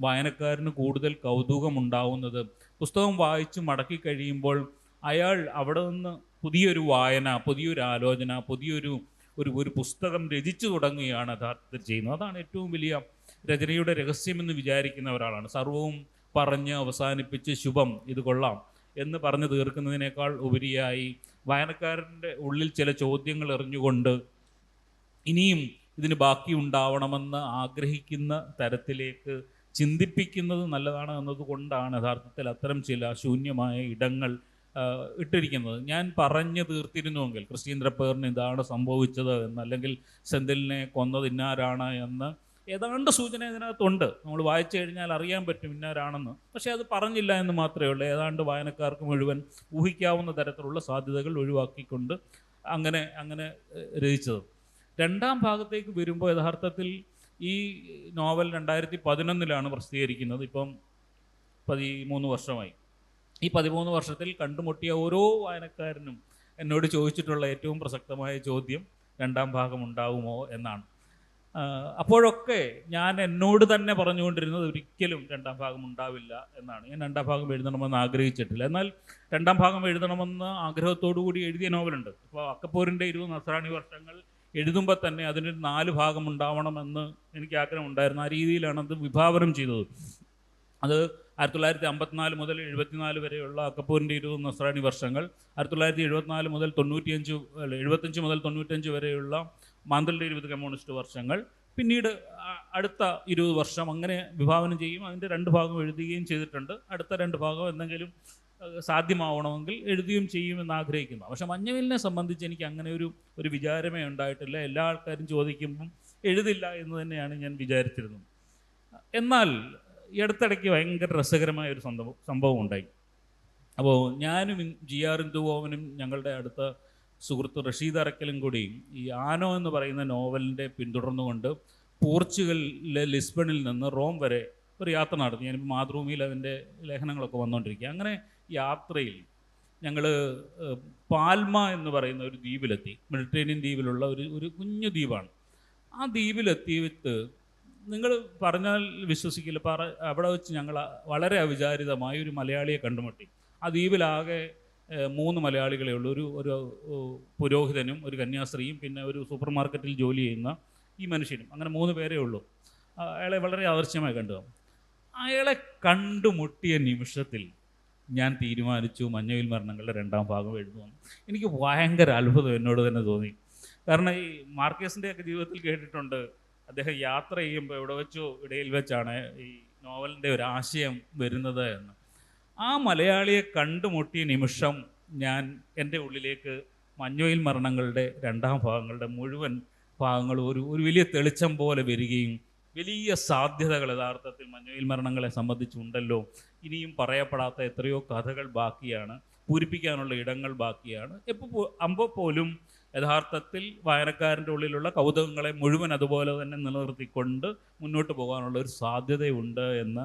വായനക്കാരന് കൂടുതൽ കൗതുകമുണ്ടാവുന്നത്. പുസ്തകം വായിച്ച് മടക്കി കഴിയുമ്പോൾ അയാൾ അവിടെ നിന്ന് പുതിയൊരു വായന, പുതിയൊരു ആലോചന, ഒരു പുസ്തകം രചിച്ചു തുടങ്ങുകയാണ് യഥാർത്ഥത്തിൽ ചെയ്യുന്നത്. അതാണ് ഏറ്റവും വലിയ രചനയുടെ രഹസ്യമെന്ന് വിചാരിക്കുന്ന ഒരാളാണ്. സർവവും പറഞ്ഞ് അവസാനിപ്പിച്ച് ശുഭം ഇത് കൊള്ളാം എന്ന് പറഞ്ഞു തീർക്കുന്നതിനേക്കാൾ ഉപരിയായി വായനക്കാരൻ്റെ ഉള്ളിൽ ചില ചോദ്യങ്ങൾ എറിഞ്ഞുകൊണ്ട് ഇനിയും ഇതിന് ബാക്കി ഉണ്ടാവണമെന്ന് ആഗ്രഹിക്കുന്ന തരത്തിലേക്ക് ചിന്തിപ്പിക്കുന്നത് നല്ലതാണ് എന്നതുകൊണ്ടാണ് യഥാർത്ഥത്തിൽ അത്തരം ചില ശൂന്യമായ ഇടങ്ങൾ ഇട്ടിരിക്കുന്നത്. ഞാൻ പറഞ്ഞു തീർത്തിരുന്നുവെങ്കിൽ ക്രിസ്ത്യൻ തപ്പേറിന് ഇതാണ് സംഭവിച്ചത് എന്ന്, അല്ലെങ്കിൽ സെന്തിലിനെ കൊന്നത് ഇന്നാരാണ് എന്ന് ഏതാണ്ട് സൂചന ഇതിനകത്തുണ്ട്. നമ്മൾ വായിച്ചു കഴിഞ്ഞാൽ അറിയാൻ പറ്റും ഇന്നാരാണെന്ന്. പക്ഷേ അത് പറഞ്ഞില്ല എന്ന് മാത്രമേ ഉള്ളൂ. ഏതാണ്ട് വായനക്കാർക്ക് മുഴുവൻ ഊഹിക്കാവുന്ന തരത്തിലുള്ള സാധ്യതകൾ ഒഴിവാക്കിക്കൊണ്ട് അങ്ങനെ രചിച്ചത്. രണ്ടാം ഭാഗത്തേക്ക് വരുമ്പോൾ യഥാർത്ഥത്തിൽ ഈ നോവൽ 2011 പ്രസിദ്ധീകരിക്കുന്നത്. ഇപ്പം 13 വർഷമായി. ഈ 13 വർഷത്തിൽ കണ്ടുമുട്ടിയ ഓരോ വായനക്കാരനും എന്നോട് ചോദിച്ചിട്ടുള്ള ഏറ്റവും പ്രസക്തമായ ചോദ്യം രണ്ടാം ഭാഗം ഉണ്ടാവുമോ എന്നാണ്. അപ്പോഴൊക്കെ ഞാൻ എന്നോട് തന്നെ പറഞ്ഞുകൊണ്ടിരുന്നത് ഒരിക്കലും രണ്ടാം ഭാഗം ഉണ്ടാവില്ല എന്നാണ്. ഞാൻ രണ്ടാം ഭാഗം എഴുതണമെന്ന് ആഗ്രഹിച്ചിട്ടില്ല. എന്നാൽ രണ്ടാം ഭാഗം എഴുതണമെന്ന് ആഗ്രഹത്തോടു കൂടി എഴുതിയ നോവലുണ്ട്. ഇപ്പോൾ അക്കപ്പോരിൻ്റെ 20 നസ്രാണി വർഷങ്ങൾ എഴുതുമ്പോൾ തന്നെ അതിനൊരു 4 ഭാഗം ഉണ്ടാവണമെന്ന് എനിക്ക് ആഗ്രഹം ഉണ്ടായിരുന്നു. ആ രീതിയിലാണ് അത് വിഭാവനം ചെയ്തത്. അത് 1954 മുതൽ 74 വരെയുള്ള അക്കപ്പോരിൻ്റെ 20 നസ്രാണി വർഷങ്ങൾ, 1974 മുതൽ 75 മുതൽ 95 വരെയുള്ള മാന്തലിൻ്റെ 20 കമ്മ്യൂണിസ്റ്റ് വർഷങ്ങൾ, പിന്നീട് അടുത്ത 20 വർഷം അങ്ങനെ വിഭാവനം ചെയ്യും. അതിൻ്റെ 2 ഭാഗം എഴുതുകയും ചെയ്തിട്ടുണ്ട്. അടുത്ത 2 ഭാഗം എന്തെങ്കിലും സാധ്യമാവണമെങ്കിൽ എഴുതുകയും ചെയ്യുമെന്ന് ആഗ്രഹിക്കുന്നു. പക്ഷെ മഞ്ഞവിലിനെ സംബന്ധിച്ച് എനിക്ക് അങ്ങനെ ഒരു വിചാരമേ ഉണ്ടായിട്ടില്ല. എല്ലാ ആൾക്കാരും ചോദിക്കുമ്പം എഴുതില്ല എന്ന് തന്നെയാണ് ഞാൻ വിചാരിച്ചിരുന്നത്. എന്നാൽ ഈ അടുത്തിടയ്ക്ക് ഭയങ്കര രസകരമായ ഒരു സംഭവം ഉണ്ടായി. അപ്പോൾ ഞാനും GR ഇന്ദുഗോപനും ഞങ്ങളുടെ അടുത്ത സുഹൃത്ത് റഷീദ് അറക്കലും കൂടി ഈ ആനോ എന്ന് പറയുന്ന നോവലിൻ്റെ പിന്തുടർന്നുകൊണ്ട് പോർച്ചുഗലിലെ ലിസ്ബണിൽ നിന്ന് റോം വരെ ഒരു യാത്ര നടത്തി. ഞാനിപ്പോൾ മാതൃഭൂമിയിൽ അതിൻ്റെ ലേഖനങ്ങളൊക്കെ വന്നുകൊണ്ടിരിക്കുക. അങ്ങനെ യാത്രയിൽ ഞങ്ങൾ പാൽമ എന്ന് പറയുന്ന ഒരു ദ്വീപിലെത്തി. മെഡിറ്ററേനിയൻ ദ്വീപിലുള്ള ഒരു കുഞ്ഞു ദ്വീപാണ്. ആ ദ്വീപിലെത്തിയിട്ട് നിങ്ങൾ പറഞ്ഞാൽ വിശ്വസിക്കില്ല, അവിടെ വെച്ച് ഞങ്ങൾ വളരെ അവിചാരിതമായി ഒരു മലയാളിയെ കണ്ടുമുട്ടി. ആ ദ്വീപിലാകെ 3 മലയാളികളേ ഉള്ളൂ. ഒരു പുരോഹിതനും ഒരു കന്യാസ്ത്രീയും പിന്നെ ഒരു സൂപ്പർ മാർക്കറ്റിൽ ജോലി ചെയ്യുന്ന ഈ മനുഷ്യനും. അങ്ങനെ 3 പേരേ ഉള്ളൂ. അയാളെ വളരെ ആദർശ്യമായി കണ്ടു. അയാളെ കണ്ടുമുട്ടിയ നിമിഷത്തിൽ ഞാൻ തീരുമാനിച്ചു മഞ്ഞവിൽ മരണങ്ങളുടെ 2ാം ഭാഗം എഴുതുമെന്ന്. എനിക്ക് ഭയങ്കര അത്ഭുതം എന്നോട് തന്നെ തോന്നി. കാരണം ഈ മാർക്കേസിൻ്റെയൊക്കെ ജീവിതത്തിൽ കേട്ടിട്ടുണ്ട്, അദ്ദേഹം യാത്ര ചെയ്യുമ്പോൾ എവിടെ വെച്ചോ ഇടയിൽ വെച്ചാണ് ഈ നോവലിൻ്റെ ഒരു ആശയം വരുന്നത് എന്ന്. ആ മലയാളിയെ കണ്ടുമുട്ടിയ നിമിഷം ഞാൻ എൻ്റെ ഉള്ളിലേക്ക് മഞ്ഞവിൽ മരണങ്ങളുടെ 2ാം ഭാഗങ്ങളുടെ മുഴുവൻ ഭാഗങ്ങളും ഒരു വലിയ തെളിച്ചം പോലെ വരികയും വലിയ സാധ്യതകൾ യഥാർത്ഥത്തിൽ മഞ്ഞവിൽ മരണങ്ങളെ സംബന്ധിച്ചുണ്ടല്ലോ. ഇനിയും പറയപ്പെടാത്ത എത്രയോ കഥകൾ ബാക്കിയാണ്, പൂരിപ്പിക്കാനുള്ള ഇടങ്ങൾ ബാക്കിയാണ്. അപ്പോൾ പോലും യഥാർത്ഥത്തിൽ വായനക്കാരൻ്റെ ഉള്ളിലുള്ള കൗതുകങ്ങളെ മുഴുവൻ അതുപോലെ തന്നെ നിലനിർത്തിക്കൊണ്ട് മുന്നോട്ട് പോകാനുള്ള ഒരു സാധ്യതയുണ്ട് എന്ന്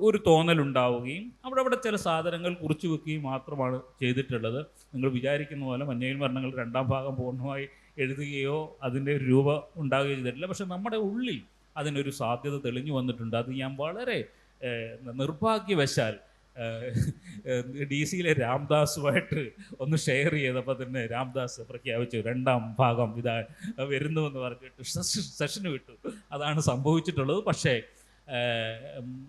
ഒരു തോന്നലുണ്ടാവുകയും അവിടെ ചില സാധനങ്ങൾ കുറിച്ചു വെക്കുകയും മാത്രമാണ് ചെയ്തിട്ടുള്ളത്. നിങ്ങൾ വിചാരിക്കുന്ന പോലെ മഞ്ഞവിൽ മരണങ്ങൾ 2ാം ഭാഗം പൂർണ്ണമായി എഴുതുകയോ അതിൻ്റെ ഒരു രൂപം ഉണ്ടാവുകയോ ചെയ്തിട്ടില്ല. പക്ഷെ നമ്മുടെ ഉള്ളിൽ അതിനൊരു സാധ്യത തെളിഞ്ഞു വന്നിട്ടുണ്ട്. അത് ഞാൻ വളരെ നിർഭാഗ്യവശാൽ DC-യിലെ രാംദാസുമായിട്ട് ഒന്ന് ഷെയർ ചെയ്തപ്പോൾ തന്നെ രാംദാസ് പ്രഖ്യാപിച്ചു 2ാം ഭാഗം ഇതാ വരുന്നുവെന്ന് പറഞ്ഞിട്ട് സെഷന് വിട്ടു. അതാണ് സംഭവിച്ചിട്ടുള്ളത്. പക്ഷേ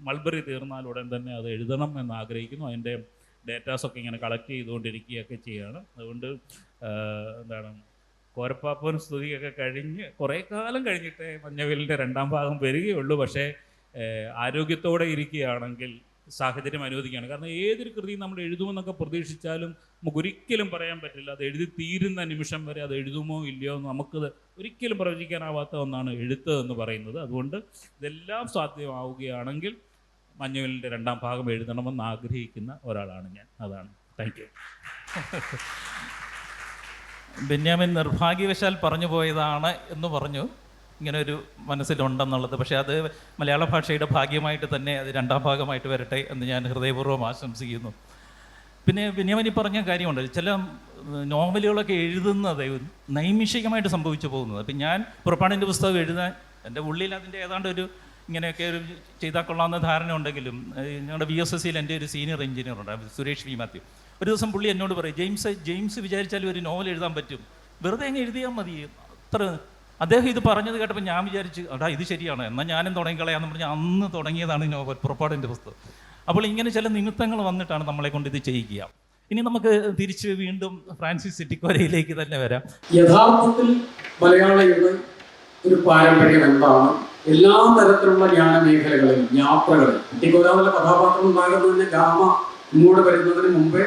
മൾബറി തീർന്നാൽ ഉടൻ തന്നെ അത് എഴുതണം എന്ന് ആഗ്രഹിക്കുന്നു. അതിൻ്റെ ഡേറ്റാസൊക്കെ ഇങ്ങനെ കളക്ട് ചെയ്തുകൊണ്ടിരിക്കുകയൊക്കെ ചെയ്യുകയാണ്. അതുകൊണ്ട് എന്താണ് കോരപ്പാപ്പൻ സ്തുതിയൊക്കെ കഴിഞ്ഞ് കുറേ കാലം കഴിഞ്ഞിട്ടേ മഞ്ഞവെയിലിൻ്റെ 2ാം ഭാഗം വരികയുള്ളൂ. പക്ഷേ ആരോഗ്യത്തോടെ ഇരിക്കുകയാണെങ്കിൽ സാഹചര്യം അനുവദിക്കുകയാണ്. കാരണം ഏതൊരു കൃതിയും നമ്മൾ എഴുതുമെന്നൊക്കെ പ്രതീക്ഷിച്ചാലും നമുക്കൊരിക്കലും പറയാൻ പറ്റില്ല. അത് എഴുതി തീരുന്ന നിമിഷം വരെ അത് എഴുതുമോ ഇല്ലയോ എന്ന് നമുക്കത് ഒരിക്കലും പ്രവചിക്കാനാവാത്ത ഒന്നാണ് എഴുത്ത് എന്ന് പറയുന്നത്. അതുകൊണ്ട് ഇതെല്ലാം സാധ്യമാവുകയാണെങ്കിൽ മഞ്ഞവെയിലിൻ്റെ 2ാം ഭാഗം എഴുതണമെന്ന് ആഗ്രഹിക്കുന്ന ഒരാളാണ് ഞാൻ. അതാണ്. Thank you. ബെന്യാമിൻ നിർഭാഗ്യവശാൽ പറഞ്ഞു പോയതാണ് എന്ന് പറഞ്ഞു, ഇങ്ങനൊരു മനസ്സിലുണ്ടെന്നുള്ളത്. പക്ഷേ അത് മലയാള ഭാഷയുടെ ഭാഗ്യമായിട്ട് തന്നെ അത് 2ാം ഭാഗമായിട്ട് വരട്ടെ എന്ന് ഞാൻ ഹൃദയപൂർവ്വം ആശംസിക്കുന്നു. പിന്നെ ബെന്യാമിൻ പറഞ്ഞ കാര്യമുണ്ട്, ചില നോവലുകളൊക്കെ എഴുതുന്നത് നൈമിഷികമായിട്ട് സംഭവിച്ചു പോകുന്നത്. അപ്പം ഞാൻ പുറപ്പാടിൻ്റെ പുസ്തകം എഴുതാൻ എൻ്റെ ഉള്ളിൽ അതിൻ്റെ ഏതാണ്ട് ഒരു ഇങ്ങനെയൊക്കെ ഒരു ചെയ്താൽ കൊള്ളാവുന്ന ധാരണ ഉണ്ടെങ്കിലും ഞങ്ങളുടെ VSSCയിൽ എൻ്റെ ഒരു സീനിയർ എഞ്ചിനീയറുണ്ട്, സുരേഷ് വി മാത്യു. ഒരു ദിവസം പുള്ളി എന്നോട് പറയും, ജെയിംസ് വിചാരിച്ചാലും ഒരു നോവൽ എഴുതാൻ പറ്റും, വെറുതെ അങ്ങ് എഴുതിയാൽ മതി. അത്ര അദ്ദേഹം ഇത് പറഞ്ഞത് കേട്ടപ്പോൾ ഞാൻ വിചാരിച്ചു, അടാ ഇത് ശരിയാണ്, എന്നാൽ ഞാനും തുടങ്ങിക്കളയാന്ന് പറഞ്ഞ് അന്ന് തുടങ്ങിയതാണ് നോവൽ പുറപ്പാടിൻ്റെ പുസ്തകം. അപ്പോൾ ഇങ്ങനെ ചില നിമിത്തങ്ങൾ വന്നിട്ടാണ് നമ്മളെ കൊണ്ട് ഇത് ചെയ്യിക്കുക. ഇനി നമുക്ക് തിരിച്ച് വീണ്ടും ഫ്രാൻസിസ് സിറ്റിക്കോരയിലേക്ക് തന്നെ വരാം. യഥാർത്ഥത്തിൽ മലയാളിയുടെ ഒരു പാരമ്പര്യം എന്താണ്? എല്ലാ തരത്തിലുള്ള ജ്ഞാന മേഖലകളിലും യാത്രകളിൽ സിറ്റിക്കോരയിലെ കഥാപാത്രം ഉണ്ടാകുന്നതിന് ഗാമ ഇങ്ങോട്ട് വരുന്നതിന് മുമ്പേ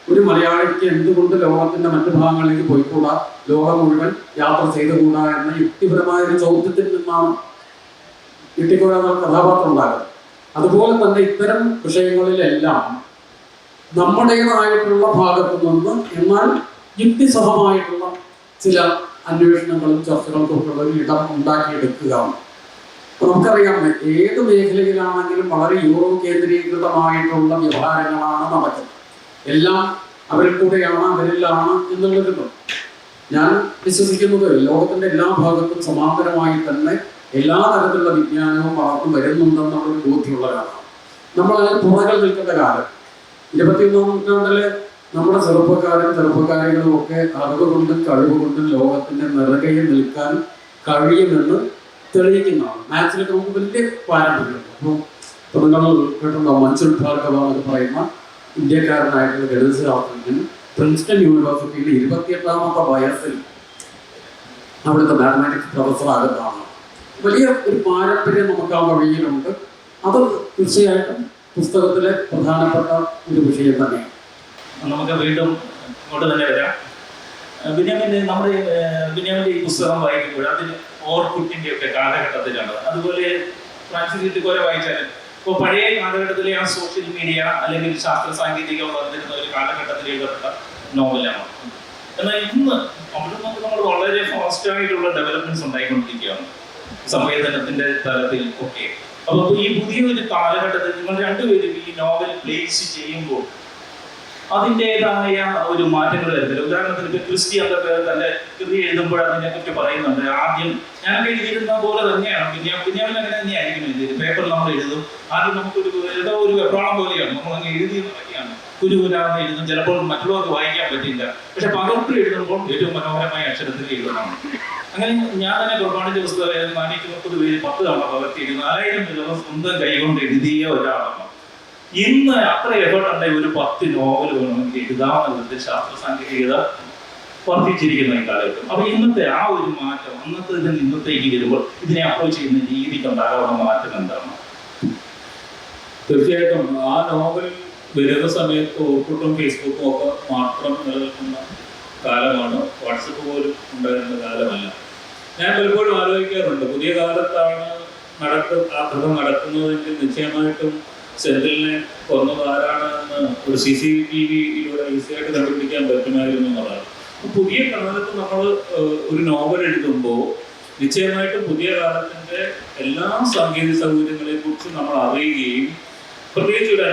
ഒരു മലയാളിക്ക് എന്തുകൊണ്ട് ലോകത്തിന്റെ മറ്റു ഭാഗങ്ങളിലേക്ക് പോയിക്കൂടാ, ലോകം മുഴുവൻ യാത്ര ചെയ്തുകൂടാ എന്ന യുക്തിപരമായ ഒരു ചോദ്യത്തിൽ നിന്നാണ് ഇട്ടിക്കോരാന്ന കഥാപാത്രം ഉണ്ടാകുന്നത്. അതുപോലെ തന്നെ ഇത്തരം വിഷയങ്ങളിലെല്ലാം നമ്മുടേതായിട്ടുള്ള ഭാഗത്തു നിന്ന് എന്നാൽ യുക്തിസഹമായിട്ടുള്ള ചില അന്വേഷണങ്ങളും ചർച്ചകൾക്കും ഉള്ള ഒരു ഇടം ഉണ്ടാക്കിയെടുക്കുക. നമുക്കറിയാം, ഏത് മേഖലയിലാണെങ്കിലും വളരെ യൂറോ കേന്ദ്രീകൃതമായിട്ടുള്ള വ്യവഹാരങ്ങളാണ് നടക്കുന്നത്. എല്ലാം അവരിൽ കൂടെയാണ്, അവരിലാണ് എന്നുള്ളതുണ്ട്. ഞാൻ വിശ്വസിക്കുന്നത് ലോകത്തിന്റെ എല്ലാ ഭാഗത്തും സമാന്തരമായി തന്നെ എല്ലാ തരത്തിലുള്ള വിജ്ഞാനവും വളർന്നു വരുന്നുണ്ടെന്നുള്ളൊരു ബോധ്യമുള്ള കാലമാണ്. നമ്മൾ അതിന് പുറകിൽ നിൽക്കേണ്ട കാലം. 21ാം നൂറ്റാണ്ടില് നമ്മുടെ ചെറുപ്പക്കാരികളും ഒക്കെ അറിവ് കൊണ്ടും കഴിവ് കൊണ്ടും ലോകത്തിന്റെ നെറുകയിൽ നിൽക്കാൻ കഴിയുമെന്ന് തെളിയിക്കുന്നതാണ്. മാത്സിലൊക്കെ നമുക്ക് വലിയ പാരമ്പര്യമുണ്ട്. അപ്പോൾ നിങ്ങൾ കേട്ടുണ്ടോ, മൻസുൽ ഭാർഗവ എന്ന് പറയുന്ന ഇന്ത്യക്കാരനായിട്ടുള്ള ഗണിതശാസ്ത്രജ്ഞൻ പ്രിൻസ്റ്റൺ യൂണിവേഴ്സിറ്റിയിൽ 28ാമത്തെ വയസ്സിൽ അവിടുത്തെ മാത്തമാറ്റിക്സ് പ്രൊഫസർ ആകുന്നതാണ്. വലിയ ഒരു പാരമ്പര്യം നമുക്ക് ആ വഴിയിലുണ്ട്. അത് തീർച്ചയായിട്ടും പുസ്തകത്തിലെ പ്രധാനപ്പെട്ട ഒരു വിഷയം തന്നെയാണ്. നമുക്ക് വീണ്ടും ഇങ്ങോട്ട് തന്നെ വരാം. ബെന്യാമിൻ്റെ ഈ പുസ്തകം വായിക്കുമ്പോൾ അതിന് ഓർക്കുറ്റിൻ്റെ ഒക്കെ കാലഘട്ടത്തിലാണ്. അതുപോലെ ഫ്രാൻസിസ് സിറ്റിക്കോര വായിച്ചാൽ ഇപ്പോൾ പഴയ കാലഘട്ടത്തിലെ ആ സോഷ്യൽ മീഡിയ അല്ലെങ്കിൽ ശാസ്ത്ര സാങ്കേതികം വളർന്നിരുന്ന ഒരു കാലഘട്ടത്തിൽ എഴുതപ്പെട്ട നോവലാണ്. എന്നാൽ ഇന്ന് അവിടെ നമുക്ക് നമ്മൾ വളരെ ഫാസ്റ്റായിട്ടുള്ള ഡെവലപ്മെന്റ്സ് ഉണ്ടായിക്കൊണ്ടിരിക്കുകയാണ് സംവേദനത്തിന്റെ തലത്തിൽ ഒക്കെ. അപ്പോൾ ഈ പുതിയൊരു കാലഘട്ടത്തിൽ നിങ്ങൾ രണ്ടുപേരും ഈ നോവൽ പ്ലേസ് ചെയ്യുമ്പോൾ അതിൻ്റെതായ ഒരു മാറ്റങ്ങൾ വരുന്നില്ല. ഉദാഹരണത്തിന് ഇപ്പൊ ക്രിസ്റ്റി അതൊക്കെ തന്റെ കൃതി എഴുതുമ്പോൾ അതിനെപ്പറ്റി പറയുന്നുണ്ട്. ആദ്യം ഞാനൊക്കെ എഴുതിയിരുന്ന പോലെ തന്നെയാണ്, ബെന്യാമിൻ അങ്ങനെ തന്നെയായിരിക്കും എഴുതിയത്. പേപ്പർ നമ്മൾ എഴുതും, ആദ്യം നമുക്കൊരു ഏതോ ഒരു വെപ്രാളം പോലെയാണ്, നമ്മളങ്ങ് എഴുതിയെന്നൊക്കെയാണ് കുരുകുരാന്ന് എഴുതും. ചിലപ്പോൾ മറ്റുള്ളവർക്ക് വായിക്കാൻ പറ്റില്ല, പക്ഷെ പകർത്തി എഴുതുമ്പോൾ ഏറ്റവും മനോഹരമായ അക്ഷരത്തിൽ എഴുതണം. അങ്ങനെ ഞാൻ തന്നെ കുർബാനിന്റെ പുസ്തകം 430 പേര് 10 തവണ പകർത്തി എഴുതി 4000 ദിവസം സ്വന്തം കൈകൊണ്ട് എഴുതിയ ഒരാളാണ്. ഇന്ന് അത്ര എഫേർട്ട് ഉണ്ടെങ്കിൽ ഒരു 10 നോവൽ വേണമെങ്കിൽ എഴുതാമെന്നുള്ളത് ശാസ്ത്ര സാങ്കേതികത വർദ്ധിച്ചിരിക്കുന്ന ഈ കാലഘട്ടം. അപ്പൊ ഇന്നത്തെ ആ ഒരു മാറ്റം അന്നത്തെ ഇതിന് ഇന്നത്തേക്ക് വരുമ്പോൾ ഇതിനെ അപ്രോച്ച് ചെയ്യുന്ന രീതിക്ക് ഉണ്ടാകാവുന്ന മാറ്റം എന്താണ്? തീർച്ചയായിട്ടും ആ നോവൽ വരുന്ന സമയത്ത് ഓർക്കുട്ടും ഫേസ്ബുക്കും ഒക്കെ മാത്രം നിലനിൽക്കുന്ന കാലമാണ്. വാട്സപ്പ് പോലും ഉണ്ടായിരുന്ന കാലമല്ല. ഞാൻ പലപ്പോഴും ആലോചിക്കാറുണ്ട്, പുതിയ കാലത്താണ് ആ കൃതം നടക്കുന്നതെങ്കിൽ നിശ്ചയമായിട്ടും സെന്തിലിനെ കൊന്നത് ആരാണെന്ന് ഒരു CCTVയിലൂടെ ഈസിയായിട്ട് കണ്ടുപിടിക്കാൻ പറ്റുമായിരുന്നു എന്നുള്ളതാണ്. പുതിയ കാലത്ത് നമ്മൾ ഒരു നോവൽ എഴുതുമ്പോൾ നിശ്ചയമായിട്ടും പുതിയ കാലത്തിന്റെ എല്ലാ സാങ്കേതിക സൗകര്യങ്ങളെ കുറിച്ച് നമ്മൾ അറിയുകയും, പ്രത്യേകിച്ച് ഒരു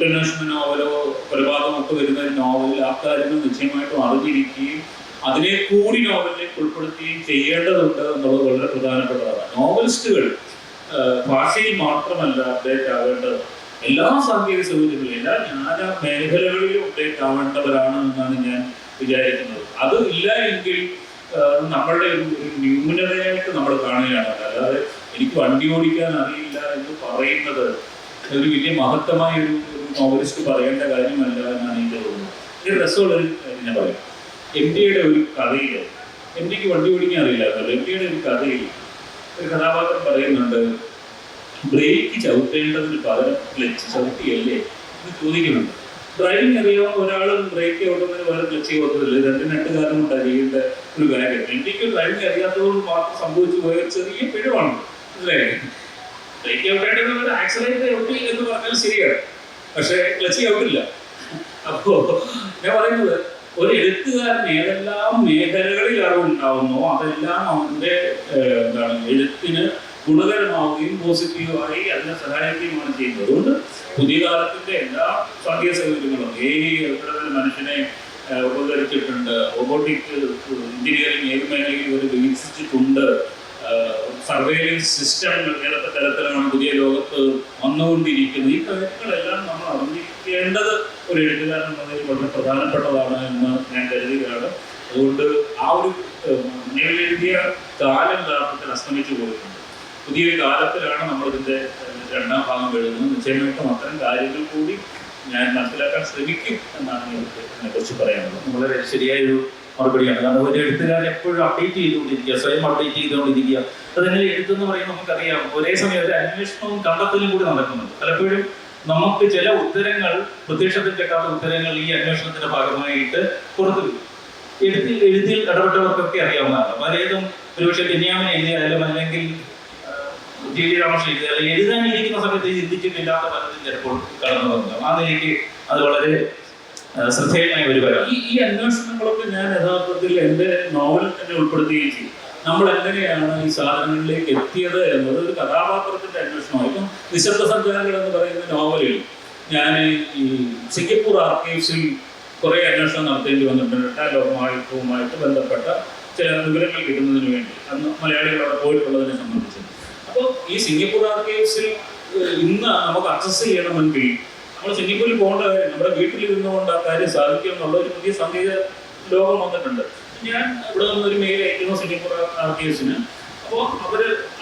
അന്വേഷണ നോവലോ കൊലപാതകമോ ഒക്കെ വരുന്ന ഒരു നോവലിൽ ആ കാര്യങ്ങൾ നിശ്ചയമായിട്ടും അറിഞ്ഞിരിക്കുകയും അതിനെ കൂടി നോവലിലേക്ക് ഉൾപ്പെടുത്തുകയും ചെയ്യേണ്ടതുണ്ട് എന്നുള്ളത് വളരെ പ്രധാനപ്പെട്ടതാണ്. നോവലിസ്റ്റുകൾ ഭാഷയിൽ മാത്രമല്ല അപ്ഡേറ്റ് ആവേണ്ടത്, എല്ലാ സാങ്കേതിക സൗകര്യങ്ങളും എല്ലാ ജ്ഞാന മേഖലകളിലും അപ്ഡേറ്റ് ആവേണ്ടവരാണ് എന്നാണ് ഞാൻ വിചാരിക്കുന്നത്. അത് ഇല്ല എങ്കിൽ നമ്മളുടെ ഒരു ന്യൂനതയായിട്ട് നമ്മൾ കാണുകയാണ്. അല്ലാതെ എനിക്ക് വണ്ടി ഓടിക്കാൻ അറിയില്ല എന്ന് പറയുന്നത് ഒരു വലിയ മഹത്തമായ ഒരു നോവലിസ്റ്റ് പറയേണ്ട കാര്യമല്ല എന്നാണ് എനിക്ക് തോന്നുന്നത്. ഒരു രസമുള്ളൊരു കാര്യം ഞാൻ പറയാം. MDയുടെ ഒരു കഥയിൽ, MDക്ക് വണ്ടി ഓടിക്കാൻ അറിയില്ലായിരുന്നല്ലോ, MDയുടെ ഒരു കഥയിൽ ഒരു കഥാപാത്രം പറയുന്നുണ്ട്, ബ്രേക്ക് ചവിട്ടേണ്ടതിന് പകരം ക്ലച്ച് ചവിട്ടിയല്ലേ എന്ന് ചോദിക്കുന്നുണ്ട്. ഡ്രൈവിംഗ് അറിയാവുന്ന ഒരാൾ ബ്രേക്ക് ചവിട്ടുന്നതിന് പകരം ക്ലച്ച് ചവിട്ടുന്നില്ല. രണ്ട് കാലം കൊണ്ടാണ് ചെയ്യേണ്ട ഒരു കാര്യം. MDക്ക് ഡ്രൈവിംഗ് അറിയാത്തതുകൊണ്ട് മാത്രം സംഭവിച്ചു പോയ ഒരു ചെറിയ പിഴവാണ്. മനസ്സിലായി? ബ്രേക്ക് ചവിട്ടേണ്ടത് ആക്സിഡന്റ് ചവിട്ടി എന്ന് പറഞ്ഞാൽ ശരിയാണ്, പക്ഷേ ക്ലച്ച് ചവിട്ടില്ല. അപ്പോ ഞാൻ പറയുന്നത്, ഒരു എഴുത്തുകാരൻ ഏതെല്ലാം മേഖലകളിൽ അറിവുണ്ടാവുന്നോ അതെല്ലാം അവന്റെ എഴുത്തിന് ഗുണകരമാവുകയും പോസിറ്റീവായി അതിനെ സഹായിക്കുകയുമാണ് ചെയ്യുന്നത്. അതുകൊണ്ട് പുതിയ കാലത്തിന്റെ എല്ലാ സാങ്കേതിക സൗകര്യങ്ങളും എവിടെ മനുഷ്യനെ ഉപകരിച്ചിട്ടുണ്ട്. റോബോട്ടിക് എഞ്ചിനീയറിംഗ് ഏത് മേഖലയിൽ ഒരു വികസിച്ചിട്ടുണ്ട്. സർവൈലൻസ് സിസ്റ്റം ഏതൊക്കെ തരത്തിലാണ് പുതിയ ലോകത്ത് വന്നുകൊണ്ടിരിക്കുന്നത്. ഈ കാര്യങ്ങളെല്ലാം നമ്മൾ അറിഞ്ഞിരിക്കേണ്ടത് ഒരു എഴുത്തുകാരൻ എന്നതിൽ വളരെ പ്രധാനപ്പെട്ടതാണ് എന്ന് ഞാൻ കരുതുകയാണ്. അതുകൊണ്ട് ആ ഒരു എഴുതിയ കാലം യഥാർത്ഥത്തിൽ അസ്തമിച്ചു പോയിട്ടുണ്ട്. പുതിയൊരു കാലത്തിലാണ് നമ്മളിതിൻ്റെ രണ്ടാം ഭാഗം എഴുതുന്നത്. നിശ്ചയമായിട്ടും അത്തരം കാര്യങ്ങൾ കൂടി ഞാൻ മനസ്സിലാക്കാൻ ശ്രമിക്കും എന്നാണ് എനിക്ക് ഇതിനെക്കുറിച്ച് പറയാനുള്ളത്. വളരെ ശരിയായൊരു മറുപടിയാണ്. കാരണം ഒരു എഴുത്തുകാരൻ എപ്പോഴും അപ്ഡേറ്റ് ചെയ്തുകൊണ്ടിരിക്കുക, സ്വയം അപ്ഡേറ്റ് ചെയ്തുകൊണ്ടിരിക്കുക. അതങ്ങനെ എഴുത്തെന്ന് പറയുമ്പോൾ നമുക്കറിയാം, ഒരേ സമയം ഒരു അന്വേഷണവും കണ്ടെത്തലും കൂടി നടക്കുന്നുണ്ട്. പലപ്പോഴും നമുക്ക് ചില ഉത്തരങ്ങൾ, പ്രത്യക്ഷത്തിൽ കിട്ടാത്ത ഉത്തരങ്ങൾ ഈ അന്വേഷണത്തിന്റെ ഭാഗമായിട്ട് പുറത്തു വരും. എഴുത്തിൽ ഇടപെട്ടവർക്കൊക്കെ അറിയാവുന്നതാണ്. പലതും ഒരുപക്ഷെ ബെന്യാമിൻ എഴുതിയാലും അല്ലെങ്കിൽ ടി ഡി രാമകൃഷ്ണൻ എഴുതിയാലും എഴുതാനിരിക്കുന്ന സമയത്ത് ചിന്തിച്ചിട്ടില്ലാത്ത പലതും ചിലപ്പോൾ കടന്നു വന്നു. ആ നിലയ്ക്ക് അത് വളരെ ശ്രദ്ധേയമായ ഒരു കാര്യം. ഈ അന്വേഷണങ്ങളൊക്കെ ഞാൻ യഥാർത്ഥത്തിൽ എൻ്റെ നോവലിൽ തന്നെ ഉൾപ്പെടുത്തുകയും ചെയ്യും. നമ്മൾ എങ്ങനെയാണ് ഈ സാധനങ്ങളിലേക്ക് എത്തിയത് എന്നത് ഒരു കഥാപാത്രത്തിന്റെ അന്വേഷണമാണ്. ഇപ്പം നിശബ്ദ സഞ്ചാരങ്ങൾ എന്ന് പറയുന്ന നോവലിൽ ഞാൻ ഈ സിംഗപ്പൂർ ആർക്കൈവ്സിൽ കുറേ അന്വേഷണം നടത്തേണ്ടി വന്നിട്ടുണ്ട്. രണ്ടാം ലോകമായിട്ട് ബന്ധപ്പെട്ട ചില വിവരങ്ങൾ കിട്ടുന്നതിന് വേണ്ടി, അന്ന് മലയാളികൾ അവിടെ പോയിട്ടുള്ളതിനെ സംബന്ധിച്ച്. അപ്പോൾ ഈ സിംഗപ്പൂർ ആർക്കൈവ്സിൽ ഇന്ന് നമുക്ക് അക്സസ് ചെയ്യണമെങ്കിൽ നമ്മൾ സിംഗപ്പൂരിൽ പോകേണ്ട കാര്യം, നമ്മുടെ വീട്ടിൽ ഇരുന്നുകൊണ്ട് ആ കാര്യം സാധിക്കും എന്നുള്ള ഒരു പുതിയ സാങ്കേതിക ലോകം വന്നിട്ടുണ്ട്. ഞാൻ ഇവിടെ നിന്നൊരു മെയിൽ അയക്കുന്നു സിംഗപ്പൂർ ആർക്കൈവ്സിന്. അപ്പോൾ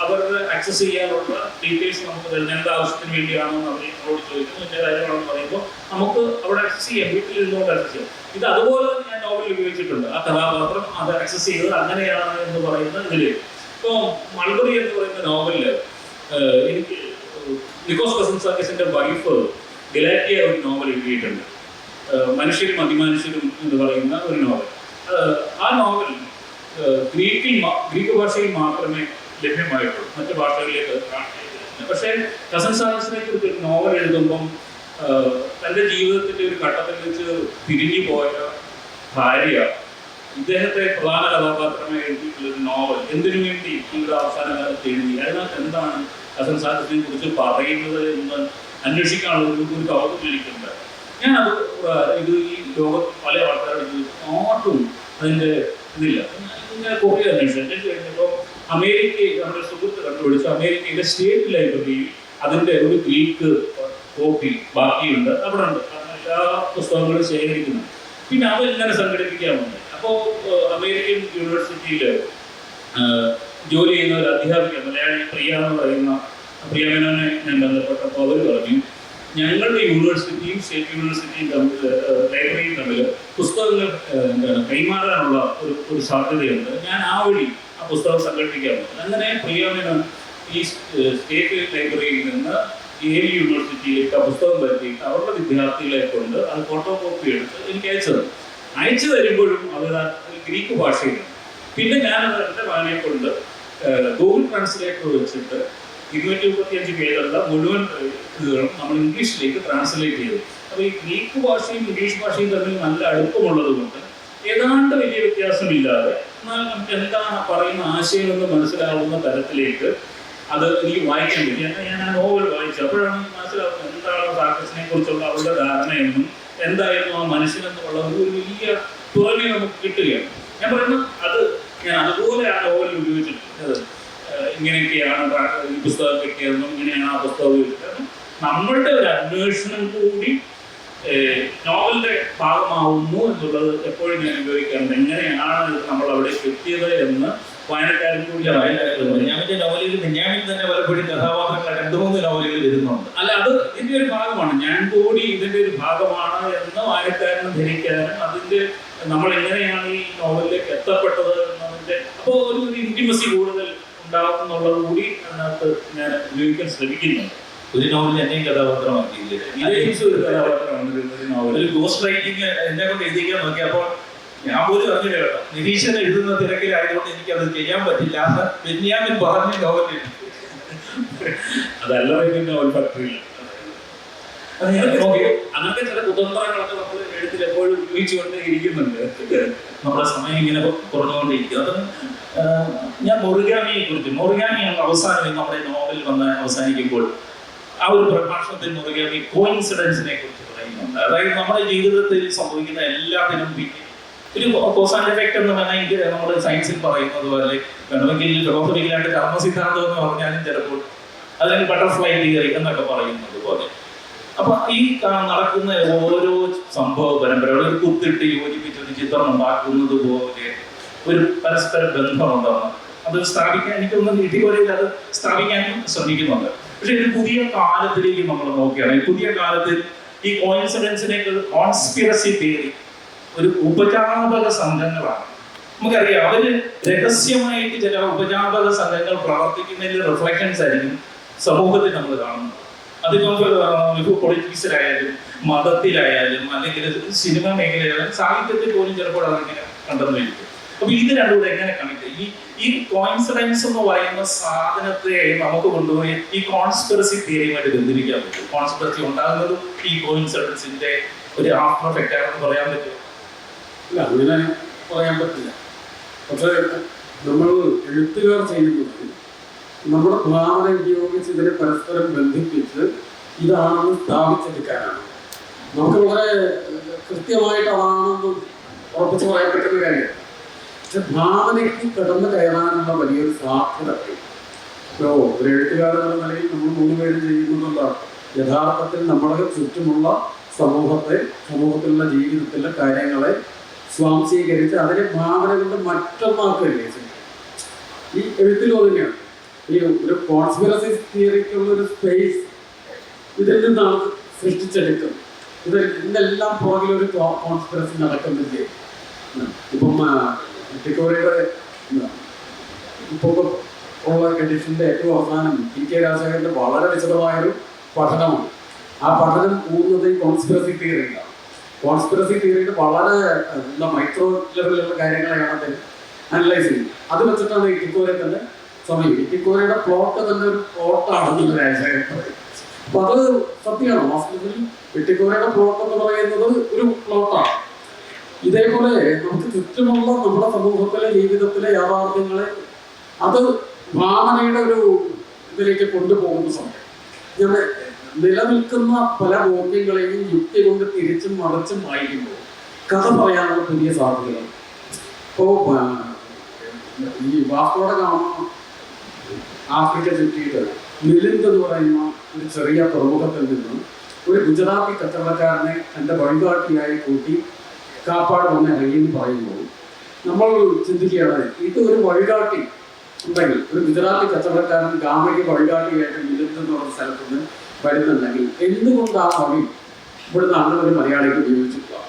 അവരുടെ ആക്സസ് ചെയ്യാനുള്ള ഡീറ്റെയിൽസ് നമുക്ക് തരുന്ന എന്ത് ആവശ്യത്തിന് വേണ്ടിയാണെന്ന് അവരോട് ചോദിക്കുന്നു. ഇന്ന കാര്യങ്ങളെന്ന് പറയുമ്പോൾ നമുക്ക് അവിടെ ആക്സസ് ചെയ്യാം, വീട്ടിലിരുന്നുകൊണ്ട് ആക്സസ് ചെയ്യാം. ഇത് അതുപോലെ ഞാൻ നോവലിൽ ഉപയോഗിച്ചിട്ടുണ്ട്. ആ കഥാപാത്രം അത് ആക്സസ് ചെയ്തത് അങ്ങനെയാണ് എന്ന് പറയുന്ന ഇതില്. ഇപ്പോൾ മൾബറി എന്ന് പറയുന്ന നോവലില് എനിക്ക് നിക്കോസ് കസിൻസാക്കിസിന്റെ വൈഫ് ഗലാറ്റിയ ഒരു നോവൽ എഴുതിയിട്ടുണ്ട്, മനുഷ്യരും അതിമനുഷ്യരും എന്ന് പറയുന്ന ഒരു നോവൽ. ആ നോവൽ ഗ്രീക്ക് ഭാഷയിൽ മാത്രമേ ലഭ്യമായിട്ടുള്ളൂ, മറ്റു ഭാഷകളിലേക്ക് കാണിച്ചിട്ടില്ല. പക്ഷേ കസിൻസാക്കിസിനെ കുറിച്ച് ഒരു നോവൽ എഴുതുമ്പം തൻ്റെ ജീവിതത്തിൻ്റെ ഒരു ഘട്ടത്തിൽ വെച്ച് തിരിഞ്ഞു പോയ ഭാര്യ ഇദ്ദേഹത്തെ പ്രധാന കഥാപാത്രമായി എഴുതിയിട്ടുള്ളൊരു നോവൽ എന്തിനു വേണ്ടി ഇവിടെ അവസാന കാലത്ത് എഴുതി, അതിനകത്ത് എന്താണ് കസിൻസാക്കിസിനെ കുറിച്ച് പറയുന്നത് എന്ന് അന്വേഷിക്കാനുള്ള ഒരു കൗതുകം എനിക്കുണ്ട്. ഞാനത് ഇത് ഈ ലോകത്ത് പല ആൾക്കാരുടെ ആർട്ടും അതിൻ്റെ ഇതില്ല. ഞാൻ കുറേ അന്വേഷിച്ചു കഴിഞ്ഞപ്പോൾ നമ്മുടെ സുഹൃത്ത് കണ്ടുപിടിച്ചു, അമേരിക്കയിലെ സ്റ്റേറ്റ് ലൈബ്രറിയിൽ അതിൻ്റെ ഒരു ഗ്രീക്ക് കോപ്പി ബാക്കിയുണ്ട്, അവിടെ ഉണ്ട്. എല്ലാ പുസ്തകങ്ങളും ശേഖരിക്കുന്നു. പിന്നെ അതെങ്ങനെ സംഘടിപ്പിക്കാമെന്ന്. അപ്പോൾ അമേരിക്കൻ യൂണിവേഴ്സിറ്റിയിൽ ജോലി ചെയ്യുന്ന ഒരു അധ്യാപിക, മലയാളി പ്രിയ എന്ന് പറയുന്ന പ്രിയ മേനോനെ ഞാൻ ബന്ധപ്പെട്ടപ്പോൾ അവർ പറഞ്ഞു, ഞങ്ങളുടെ യൂണിവേഴ്സിറ്റിയും സ്റ്റേറ്റ് യൂണിവേഴ്സിറ്റിയും തമ്മിൽ ലൈബ്രറിയും തമ്മിൽ പുസ്തകങ്ങൾ കൈമാറാനുള്ള ഒരു സാധ്യതയുണ്ട്, ഞാൻ ആ വഴി ആ പുസ്തകം സംഘടിപ്പിക്കാറുണ്ട്. അങ്ങനെ പ്രിയ മേനോൻ ഈ സ്റ്റേറ്റ് ലൈബ്രറിയിൽ നിന്ന് ഏഴ് യൂണിവേഴ്സിറ്റിയിലേക്ക് ആ പുസ്തകം വരുത്തിയിട്ട് അവരുടെ വിദ്യാർത്ഥികളെ കൊണ്ട് അത് ഫോട്ടോ കോപ്പി എടുത്ത് എനിക്ക് അയച്ചു തരുമ്പോഴും അവർ ഗ്രീക്ക് ഭാഷയിലാണ്. പിന്നെ ഞാനത് എൻ്റെ മകനെ കൊണ്ട് ഗൂഗിൾ ട്രാൻസ്ലേറ്റർ വെച്ചിട്ട് 235 പേജുള്ള മുഴുവൻ ഇതുകളും നമ്മൾ ഇംഗ്ലീഷിലേക്ക് ട്രാൻസ്ലേറ്റ് ചെയ്തു. അപ്പോൾ ഈ ഗ്രീക്ക് ഭാഷയും ഇംഗ്ലീഷ് ഭാഷയും തമ്മിൽ നല്ല അടുപ്പമുള്ളത് കൊണ്ട് ഏതാണ്ട് വലിയ വ്യത്യാസമില്ലാതെ എന്നാൽ നമുക്ക് എന്താണ് പറയുന്ന ആശയം എന്ന് മനസ്സിലാവുന്ന തരത്തിലേക്ക് അത് എനിക്ക് വായിക്കാൻ പറ്റി. ഞാൻ ആ നോവൽ വായിച്ചു. അപ്പോഴാണ് മനസ്സിലാവുന്നത് എന്താണ് സാക്കസിനെ കുറിച്ചുള്ള അവരുടെ ധാരണയെന്നും എന്തായിരുന്നു ആ മനുഷ്യനെന്നുള്ള ഒരു വലിയ തുറവി നമുക്ക് കിട്ടുകയാണ്. ഞാൻ പറയുന്നത് അത് ഞാൻ അതുപോലെ ആ നോവലിൽ ഉപയോഗിച്ചിട്ടുണ്ട്. ഇങ്ങനെയൊക്കെയാണ് ഈ പുസ്തകം കിട്ടിയതെന്നും ഇങ്ങനെയാണ് ആ പുസ്തകം ഉപയോഗിച്ചതെന്നും നമ്മളുടെ ഒരു അന്വേഷണം കൂടി നോവലിന്റെ ഭാഗമാവുന്നു എന്നുള്ളത് എപ്പോഴും ഞാൻ ഉപയോഗിക്കാറുണ്ട്. എങ്ങനെയാണ് നമ്മൾ അവിടെ എത്തിയത് എന്ന് വായനക്കാരൻ കൂടി ബെന്യാമിന്റെ നോവലിൽ ബെന്യാമിൻ തന്നെ പലപ്പോഴും കഥാപാത്രങ്ങൾ 2-3 നോവലുകൾ വരുന്നുണ്ട്. അല്ല, അത് ഇതിന്റെ ഒരു ഭാഗമാണ്. ഞാൻ കൂടി ഇതിന്റെ ഒരു ഭാഗമാണ് എന്ന് വായനക്കാരന് ധരിക്കാനും അതിന്റെ നമ്മൾ എങ്ങനെയാണ് ഈ നോവലിലേക്ക് എത്തപ്പെട്ടത് എന്നതിന്റെ അപ്പോൾ ഒരു ഇന്റിമസി കൂടുതൽ ഉണ്ടാകും എന്നുള്ളത് കൂടി അതിനകത്ത് ഞാൻ ഉപയോഗിക്കാൻ ശ്രമിക്കുന്നുണ്ട്. ഒരു നോവൽ എന്നെയും കഥാപാത്രമാക്കിയില്ലേ? ഒരു കഥാപാത്രമാണ് ഒരു നോവൽ. ഒരു ഗോസ്റ്റ് റൈറ്റിംഗ് എന്നെ കൊണ്ട് എഴുതിക്കാൻ നോക്കി. അപ്പോൾ ഞാൻ പോലും അറിഞ്ഞില്ല കേട്ടോ, നിരീക്ഷണം എഴുതുന്ന തിരക്കിലായതുകൊണ്ട് എനിക്കത് ചെയ്യാൻ പറ്റില്ല. ബെന്യാമിൻ പറഞ്ഞ നോവലിൽ അതല്ല നോവൽ ഫാക്ടറിയിൽ അങ്ങനത്തെ ചില കുതന്ത്രങ്ങളൊക്കെ നമ്മൾ എഴുത്തിൽ എപ്പോഴും ഉപയോഗിച്ചുകൊണ്ട് ഇരിക്കുന്നുണ്ട്. നമ്മുടെ സമയം ഇങ്ങനെ കുറഞ്ഞുകൊണ്ടിരിക്കും. അത് ഞാൻ മൊറിഗാമിയെ കുറിച്ച്, മൊറിഗാമിയാണ് അവസാനം നമ്മുടെ നോവൽ വന്ന് അവസാനിക്കുമ്പോൾ ആ ഒരു പ്രഭാഷണത്തിൽ മൊറിഗാമി കോയിൻസിഡൻസിനെ കുറിച്ച് പറയുന്നുണ്ട്. അതായത് നമ്മുടെ ജീവിതത്തിൽ സംഭവിക്കുന്ന എല്ലാത്തിനും പിന്നെ ഒരു കോസ് ആൻഡ് എഫക്ട് എന്ന് പറഞ്ഞാൽ നമ്മൾ സയൻസിൽ പറയുന്നത് പോലെ വേണമെങ്കിൽ ഫിലോസഫിക്കലായിട്ട് കർമ്മസിദ്ധാന്തം എന്ന് പറഞ്ഞാലും ചിലപ്പോൾ അല്ലെങ്കിൽ ബട്ടർഫ്ലൈ തിയറി എന്നൊക്കെ പറയുന്നത് പോലെ. അപ്പൊ ഈ നടക്കുന്ന ഓരോ സംഭവ പരമ്പരകളും ഒരു കുത്തിട്ട് യോജിപ്പിച്ച് ഒരു ചിത്രം ഉണ്ടാക്കുന്നത് പോലെ ഒരു പരസ്പര ബന്ധമുണ്ടെന്ന് അത് സ്ഥാപിക്കാൻ എനിക്കൊന്നും ഇതുവരെയിൽ അത് സ്ഥാപിക്കാൻ ശ്രമിക്കുന്നുണ്ട്. പക്ഷെ ഒരു പുതിയ കാലത്തിലേക്ക് നമ്മൾ നോക്കുകയാണെങ്കിൽ പുതിയ കാലത്തിൽ ഈ കോയിൻസിഡൻസിനേക്കാൾ കോൺസ്പിറസി തിയറി ഒരു ഉപജാപക സംഘങ്ങളാണ്. നമുക്കറിയാം അവര് രഹസ്യമായിട്ട് ചില ഉപജാപക സംഘങ്ങൾ പ്രവർത്തിക്കുന്നതിൽ റിഫ്ലക്ഷൻസ് ആയിരിക്കും സമൂഹത്തിൽ നമ്മൾ കാണുന്നത്. അതിപ്പോൾ പൊളിറ്റിക്സിലായാലും മതത്തിലായാലും അല്ലെങ്കിൽ സിനിമ മേഖലയിലായാലും സാഹിത്യത്തിൽ പോലും ചിലപ്പോൾ അതങ്ങനെ കണ്ടെന്ന് വരും. അപ്പൊ ഇത് രണ്ടും കൂടെ എങ്ങനെ കണക്ട് ഈ കോയിൻസിഡൻസ് എന്ന് പറയുന്ന സാധനത്തെ നമുക്ക് കൊണ്ടുപോയി ഈ കോൺസ്പിറസി തിയറിയുമായിട്ട് ബന്ധിപ്പിക്കാൻ പറ്റും. കോൺസ്പിറസി ഉണ്ടാകുന്നതും ഈ കോയിൻസിഡൻസിന്റെ ഒരു ആഫ്റ്റർ എഫക്റ്റ് ആണെന്ന് പറയാൻ പറ്റും. ഇല്ല, അങ്ങനെ പറയാൻ പറ്റില്ല. പക്ഷേ നമ്മൾ എഴുത്തുകാർ ചെയ്യുന്നത് നമ്മുടെ ഭാവന ഉപയോഗിച്ച് ഇതിനെ പരസ്പരം ബന്ധിപ്പിച്ച് ഇതാണെന്ന് സ്ഥാപിച്ചെടുക്കാനാണ്. നമുക്ക് വളരെ കൃത്യമായിട്ട് അതാണെന്ന് ഉറപ്പിച്ച് പറയാൻ പറ്റുന്ന കാര്യമാണ്. പക്ഷെ ഭാവനയ്ക്ക് കടന്നു കയറാനുള്ള വലിയൊരു സാധ്യത. ഇപ്പോൾ ഒരു എഴുത്തുകാരൻ എന്ന നിലയിൽ നമ്മൾ 3 പേരും ചെയ്യുന്നതല്ല, യഥാർത്ഥത്തിൽ നമ്മുടെ ചുറ്റുമുള്ള സമൂഹത്തിലുള്ള ജീവിതത്തിലെ കാര്യങ്ങളെ സ്വാംശീകരിച്ച് അതിനെ ഭാവന കൊണ്ട് മറ്റൊന്നാക്കുകയല്ലേ ഈ എഴുത്തിലും തന്നെയാണ്. ഈ ഒരു കോൺസ്പിറസി തിയറിക്കുള്ള ഒരു സ്പേസ് ഇതിൽ നിന്നാണ് സൃഷ്ടിച്ചെടുക്കുന്നത്. ഇതെല്ലാം പുറകിലൊരു കോൺസ്പിറസി നടക്കുന്നില്ലേ. ഇപ്പം ടിക്കോറിയുടെ ഇപ്പോൾ ഉള്ള എഡിഷൻ്റെ ഏറ്റവും അവസാനം ടി.കെ. രാജശേഖരൻ്റെ വളരെ വിശദമായൊരു പഠനമാണ്. ആ പഠനം ഊന്നുന്നത് ഈ കോൺസ്പിറസി തിയറിയിലാണ്. കോൺസ്പിറസി തിയറിയുടെ വളരെ മൈക്രോ ലെവലിലുള്ള കാര്യങ്ങളെയാണ് അദ്ദേഹം അനലൈസ് ചെയ്യുന്നത്. അത് വെച്ചിട്ടാണ് ഈ ടിക്കോരെ തന്നെ സമയം ടിക്കോരയുടെ പ്ലോട്ട് തന്നെ ഒരു പ്ലോട്ടാണെന്ന് രാജശേഖരൻ പറയും. അപ്പൊ അത് സത്യമാണ്. വാസ്തവത്തിൽ ടിക്കോരയുടെ പ്ലോട്ട് എന്ന് പറയുന്നത് ഒരു പ്ലോട്ടാണ്. ഇതേപോലെ നമുക്ക് ചുറ്റുമുള്ള നമ്മുടെ സമൂഹത്തിലെ ജീവിതത്തിലെ യാഥാർത്ഥ്യങ്ങളെ അത് ഭാവനയുടെ ഒരു ഇതിലേക്ക് കൊണ്ടുപോകുന്ന സമയം ഞാൻ നിലനിൽക്കുന്ന പല ബോധ്യങ്ങളെയും യുക്തി കൊണ്ട് തിരിച്ചും മറിച്ചും വായിക്കുമ്പോൾ കഥ പറയാനുള്ള പുതിയ സാധ്യതകൾ. ഇപ്പോൾ ഈ വാസ്തോടെ കാണുന്ന ആഫ്രിക്ക ചുറ്റിയിട്ട് മിലിന്ദ് എന്ന് പറയുന്ന ഒരു ചെറിയ തുറമുഖത്തിൽ നിന്ന് ഒരു ഗുജറാത്തി കച്ചവടക്കാരനെ എൻ്റെ വഴികാട്ടിയായി കൂട്ടി കാപ്പാട് വന്ന് ഇറങ്ങിയെന്ന് പറയുമ്പോൾ നമ്മൾ ചിന്തിക്കുകയാണ്, ഇത് ഒരു വഴികാട്ടി ഉണ്ടെങ്കിൽ ഒരു ഗുജറാത്തി കച്ചവടക്കാരൻ ഗാമയ്ക്ക് വഴികാട്ടിയായിട്ട് മിലിന്ദ് എന്ന് പറഞ്ഞ സ്ഥലത്ത് നിന്ന് വരുന്നുണ്ടെങ്കിൽ എന്തുകൊണ്ട് ആ വഴി ഇവിടുന്ന് അങ്ങനെ ഒരു മലയാളിക്ക് ഉപയോഗിച്ചിട്ടുള്ള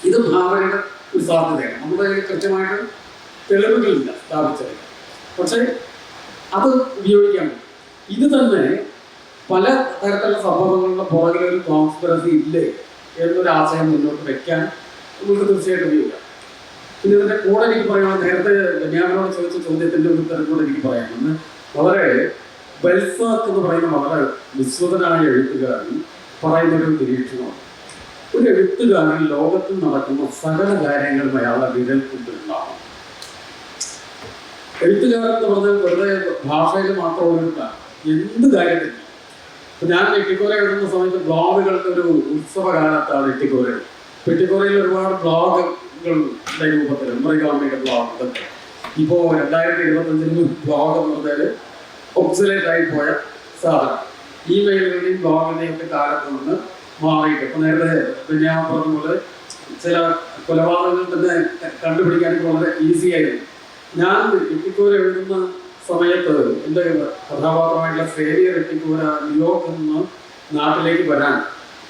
ഇത് ഭാവനയുടെ ഒരു സാധ്യതയാണ്. നമ്മുടെ കൃത്യമായിട്ട് തെളിവുകളില്ല സ്ഥാപിച്ചത്, പക്ഷേ അത് ഉപയോഗിക്കാൻ പറ്റും. ഇത് തന്നെ പല തരത്തിലുള്ള സംഭവങ്ങളുടെ പുറകിൽ ഒരു കോൺസ്പിറസി ഇല്ലേ എന്നൊരു ആശയം മുന്നോട്ട് വെക്കാൻ നമുക്ക് തീർച്ചയായിട്ടും ഉപയോഗിക്കാം. പിന്നെ ഇതിൻ്റെ കൂടെ എനിക്ക് പറയാൻ നേരത്തെ ബെന്യാമിനോട് ചോദിച്ച ചോദ്യത്തിൻ്റെ ഒരു ഉത്തരം കൂടെ എനിക്ക് പറയാമെന്ന് വളരെ ബെൽസാക്ക് എന്ന് പറയുന്ന വളരെ വിശ്വതനായ എഴുത്തുകാരൻ പറയുന്നൊരു നിരീക്ഷണമാണ്. ഒരു എഴുത്തുകാരൻ ലോകത്തിൽ നടക്കുന്ന സകല കാര്യങ്ങളും അയാളുടെ വിരൽ കൊണ്ടുണ്ടാവും. എഴുത്തുകാരൻ എന്ന് പറഞ്ഞാൽ വെറുതെ ഭാഷയിൽ മാത്രമുള്ള എന്ത് കാര്യത്തില്ല. ഇപ്പം ഞാൻ ഇട്ടിക്കോര എഴുതുന്ന സമയത്ത് ബ്ലോഗുകളുടെ ഒരു ഉത്സവകാലത്താണ് ഇട്ടിക്കോര. ഇട്ടിക്കോരയിൽ ഒരുപാട് ബ്ലോഗുകളുടെ രൂപത്തിൽ മറിഗാമിയുടെ ബ്ലോഗ് ഇതൊക്കെ ഇപ്പോൾ 2025 ബ്ലോഗ് എന്ന് പറഞ്ഞാൽ ഒബ്സലേറ്റ് ആയി പോയ സാധനം. ഇമെയിലുകളുടെയും ബ്ലോഗിൻ്റെയും ഒക്കെ കാലത്ത് നിന്ന് മാറിയിട്ട് ഇപ്പം നേരത്തെ പിന്നെ ഞാൻ പറഞ്ഞ പോലെ ചില കൊലപാതകങ്ങൾ തന്നെ കണ്ടുപിടിക്കാനൊക്കെ വളരെ ഈസി ആയിരുന്നു. ഞാൻ ഇട്ടിക്കൂര എഴുതുന്ന സമയത്ത് എൻ്റെ കഥാപാത്രമായിട്ടുള്ള സേവിയർ ഇട്ടിക്കൂര ന്യൂയോർക്കിൽ നിന്ന് നാട്ടിലേക്ക് വരാൻ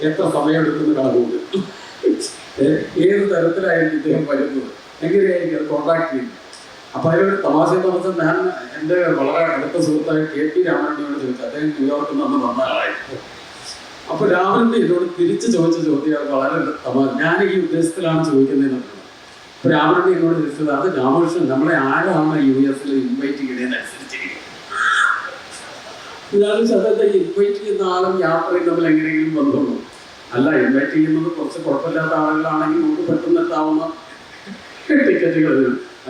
എത്ര സമയമെടുക്കുന്ന കണക്കുണ്ട്. ഏത് തരത്തിലായിരിക്കും ഇദ്ദേഹം വരുന്നത്, എങ്ങനെയായിരിക്കും അത് കോണ്ടാക്ട് ചെയ്യുന്നത്. അപ്പം അതിലൊരു തമാശ ഞാൻ എൻ്റെ വളരെ അടുത്ത സുഹൃത്തായ KP രാമനോട് ചോദിച്ചു. അദ്ദേഹം ന്യൂയോർക്കിൽ നിന്ന് വന്ന ആളായിരുന്നു. അപ്പോൾ രാമൻ്റെ ഇതിനോട് തിരിച്ച് ചോദിച്ച ചോദ്യം വളരെ ഞാൻ ഈ ഉദ്ദേശത്തിലാണ് ചോദിക്കുന്നതെന്ന് പറഞ്ഞത്. അപ്പോൾ രാമൻ്റെ എന്നോട് ചോദിച്ചത്, അത് രാമകൃഷ്ണൻ നമ്മളെ ആരാണ് US ഇൻവൈറ്റ് ചെയ്യുന്നതിനനുസരിച്ചിരിക്കും. ഞാൻ ശബ്ദത്തെ ഇൻവൈറ്റ് ചെയ്യുന്ന ആളും യാത്രയും തമ്മിൽ എങ്ങനെയെങ്കിലും ബന്ധമുള്ളൂ. അല്ല, ഇൻവൈറ്റ് ചെയ്യുന്നത് കുറച്ച് കുഴപ്പമില്ലാത്ത ആളുകളാണെങ്കിൽ നമുക്ക് പെട്ടെന്നെത്താവുന്ന ടിക്കറ്റുകൾ.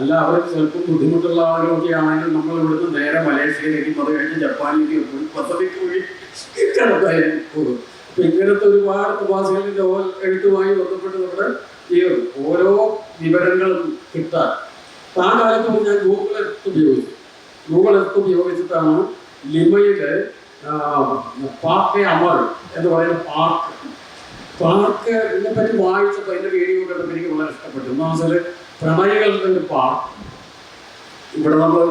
അല്ല, അവർ ചിലപ്പോൾ ബുദ്ധിമുട്ടുള്ള ആളുകളൊക്കെ ആണെങ്കിൽ നമ്മൾ ഇവിടുന്ന് നേരെ മലേഷ്യയിലേക്കും അത് കഴിഞ്ഞ് ജപ്പാനിലേക്കും പോയി പസഫിക് പോയി കിടക്കായിരിക്കും പോകും. അപ്പം ഇങ്ങനത്തെ ഒരുപാട് പ്രവാസികളുടെ നോവൽ എഴുത്തുമായി ബന്ധപ്പെട്ട് നമ്മുടെ ഈ ഓരോ വിവരങ്ങളും കിട്ടാൻ ആ കാലത്ത് ഞാൻ ഗൂഗിൾ എർത്ത് ഉപയോഗിച്ചു. ഗൂഗിൾ എർത്ത് ഉപയോഗിച്ചിട്ടാണ് ലിമയില് പാർക്ക് അമർ എന്ന് പറയുന്ന പാർക്ക് ഇതിനെപ്പറ്റി വായിച്ചപ്പോൾ അതിൻ്റെ വീഡിയോ കണ്ടപ്പോൾ എനിക്ക് വളരെ ഇഷ്ടപ്പെട്ടു. എന്ന് വെച്ചാൽ പ്രണയികളുടെ ഒരു പാർക്ക്. ഇവിടെ നമ്മൾ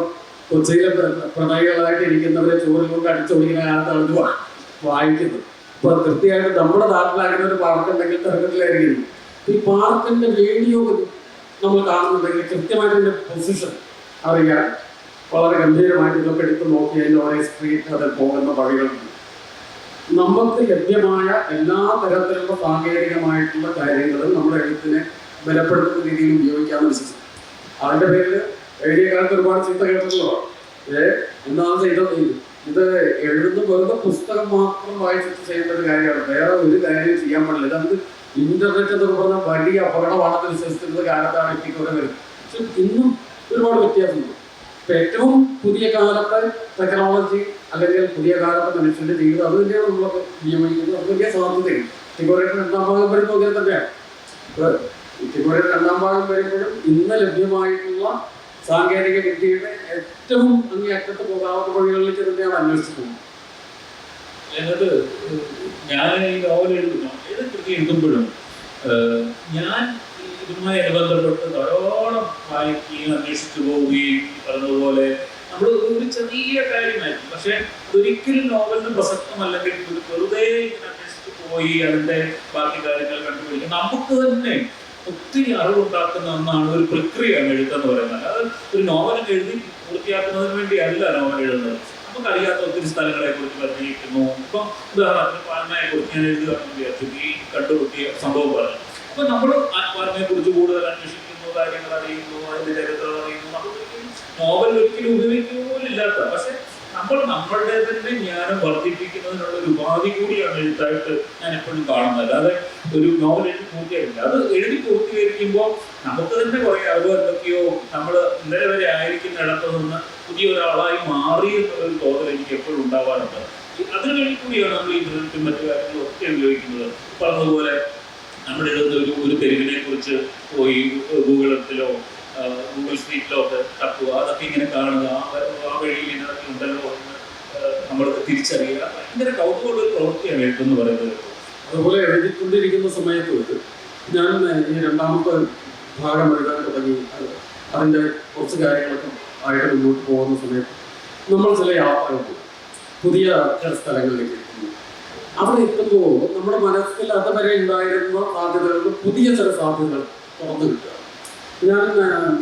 കൊച്ചിയിലെ പ്രണയികളായിട്ട് ഇരിക്കുന്നവരെ ചോറിൽ കൊണ്ട് അടിച്ചൊടിക്കുന്ന കാലത്താണ് ഇത് വായിക്കുന്നത്. അപ്പോൾ കൃത്യമായിട്ട് നമ്മുടെ നാട്ടിലാകുന്ന ഒരു പാർക്ക് ഉണ്ടെങ്കിൽ തരത്തിലായിരിക്കുന്നു. ഈ പാർക്കിൻ്റെ വീഡിയോ നമ്മൾ കാണുന്നുണ്ടെങ്കിൽ കൃത്യമായിട്ട് ഇതിൻ്റെ പൊസിഷൻ അറിയാൻ വളരെ ഗംഭീരമായിട്ട് ഇതൊക്കെ എടുത്ത് നോക്കി അതിൻ്റെ ഓരോ സ്ട്രീറ്റ് അതിൽ പോകുന്ന വഴികളുണ്ട്. നമുക്ക് ലഭ്യമായ എല്ലാ തരത്തിലുള്ള സാങ്കേതികമായിട്ടുള്ള കാര്യങ്ങളും നമ്മുടെ എഴുത്തിനെ ബലപ്പെടുത്തുന്ന രീതിയിൽ ഉപയോഗിക്കാമെന്ന് വിശ്വസിക്കും. അതിൻ്റെ പേരിൽ എഴുതിയ കാലത്ത് ഒരുപാട് ചീത്ത കേട്ടല്ലോ. എന്താണെന്ന് ഇത് എഴുതുന്ന വെറുതെ പുസ്തകം മാത്രം വായിച്ചിട്ട് ചെയ്യേണ്ട ഒരു കാര്യമാണ്. വേറെ ഒരു കാര്യവും ചെയ്യാൻ പാടില്ല. ഇതത് ഇന്റർനെറ്റ് എന്നൊക്കെ പറഞ്ഞാൽ വലിയ അപകടമാണെന്ന് വിശ്വസിച്ചിരുന്ന കാലത്താണ് എത്തിക്കൂടെ വരുന്നത്. പക്ഷെ ഇന്നും ഒരുപാട് വ്യത്യാസമുണ്ട്. ഇപ്പം ഏറ്റവും പുതിയ കാലത്തെ ടെക്നോളജി അല്ലെങ്കിൽ പുതിയ കാലത്തെ മനുഷ്യന്റെ ജീവിതം അത് തന്നെയാണ് നമ്മളൊക്കെ ഉപയോഗിക്കുന്നത്. അത് വലിയ സാധ്യതയുണ്ട്. ടിക്കോറേറ്റ് 2ാം ഭാഗം വരുമ്പോൾ അങ്ങനെ തന്നെയാണ്. ടിക്കോറേറ്റ് 2ാം ഭാഗം വരുമ്പോഴും ഇന്ന് ലഭ്യമായിട്ടുള്ള സാങ്കേതിക വിദ്യയുടെ ഏറ്റവും അങ്ങേയറ്റത്ത് പോകാവുന്ന വഴികളിലേക്ക് തന്നെയാണ് അന്വേഷിച്ചത്. ഞാൻ ഈ നോവൽ ഏത് കൃതി എഴുതുമ്പോഴും ഞാൻ ഇതുമായി അനുബന്ധപ്പെട്ട് ധാരാളം വായിക്കുകയും അന്വേഷിച്ചു പോവുകയും പറഞ്ഞതുപോലെ നമ്മൾ ഒരു ചെറിയ കാര്യമായിരിക്കും, പക്ഷെ ഒരിക്കലും നോവലിന് പ്രസക്തമല്ലെങ്കിൽ വെറുതെ ഇങ്ങനെ അന്വേഷിച്ചു പോയി അതിൻ്റെ ബാക്കി കാര്യങ്ങൾ കണ്ടുപിടിക്കും. നമുക്ക് തന്നെ ഒത്തിരി അറിവുണ്ടാക്കുന്ന ഒന്നാണ് ഒരു പ്രക്രിയയാണ് എഴുത്തെന്ന് പറയുന്നത്. അത് ഒരു നോവൽ എഴുതി പൂർത്തിയാക്കുന്നതിന് വേണ്ടിയല്ല നോവൽ എഴുതുന്നത്. നമുക്കറിയാത്ത ഒത്തിരി സ്ഥലങ്ങളെ കുറിച്ച് പരിചയിക്കുന്നു. ഇപ്പം ഉദാഹരണത്തിന് പാൽമയെ കുറിച്ച് ഞാൻ എഴുതുകയാണെന്ന് വിചാരിച്ചു, ഈ കണ്ടുപിടിയ സംഭവം പറഞ്ഞു. അപ്പം നമ്മൾ പാൽമയെ കുറിച്ച് കൂടുതൽ അന്വേഷിക്കുന്നു, കാര്യങ്ങൾ അറിയുന്നു, അതിൻ്റെ ചരിത്രം അറിയുന്നു. നമുക്കൊരിക്കലും നോവൽ ഒരിക്കലും ഉപയോഗിക്കുക പോലും ഇല്ലാത്ത, പക്ഷെ നമ്മൾ നമ്മളുടെ തന്നെ ജ്ഞാനം വർദ്ധിപ്പിക്കുന്നതിനുള്ള ഒരു ഉപാധി കൂടിയാണ് എഴുത്തായിട്ട് ഞാൻ എപ്പോഴും കാണുന്നത്. അല്ലാതെ ഒരു നോവൽ എഴുതി പൂർത്തിയായില്ല. അത് എഴുതി പൂർത്തീകരിക്കുമ്പോൾ നമുക്ക് തന്നെ കുറേ അറിവ് എന്തൊക്കെയോ നമ്മൾ ഇന്നലെ വരെ ആയിരിക്കുന്ന ഇടത്ത് നിന്ന് പുതിയ ഒരാളായി മാറി എന്നുള്ളൊരു തോന്നൽ എനിക്ക് എപ്പോഴും ഉണ്ടാവാറുണ്ട്. അതിനു വേണ്ടി കൂടിയാണ് നമ്മൾ ഇന്റർനെറ്റും മറ്റു കാര്യങ്ങളും ഒക്കെ ഉപയോഗിക്കുന്നത്. പറഞ്ഞതുപോലെ നമ്മുടെ ഇടത്ത് ഒരു തെരുവിനെ കുറിച്ച് പോയി ഗൂഗിൾ എർത്തിലോ ഗൂഗിൾ സ്ട്രീറ്റിലോ ഒക്കെ തപ്പുക, അതൊക്കെ ഇങ്ങനെ കാണുക, ആ വഴിയിൽ ഇതൊക്കെ ഉണ്ടല്ലോ എന്ന് നമ്മൾ തിരിച്ചറിയുക. ഭയങ്കര കൗതുകമുള്ള ഒരു പ്രവൃത്തിയാണ് എഴുത്തെന്ന് പറയുന്നത്. അതുപോലെ എഴുതിക്കൊണ്ടിരിക്കുന്ന സമയത്ത് ഞാൻ ഈ 2ാമത്തെ ഭാഗം എഴുതാൻ തുടങ്ങി. അതിൻ്റെ കുറച്ച് കാര്യങ്ങളൊക്കെ ആയിട്ട് മുന്നോട്ട് പോകുന്ന സമയത്ത് നമ്മൾ ചില യാത്രകൾ പോകും, പുതിയ ചില സ്ഥലങ്ങളിലേക്ക് എത്തുന്നു. അവിടെ എത്തുമ്പോൾ നമ്മുടെ മനസ്സിൽ അതുവരെ ഉണ്ടായിരുന്ന സാധ്യതകൾക്ക് പുതിയ ചില സാധ്യതകൾ തുറന്നു കിട്ടുക. ഞാൻ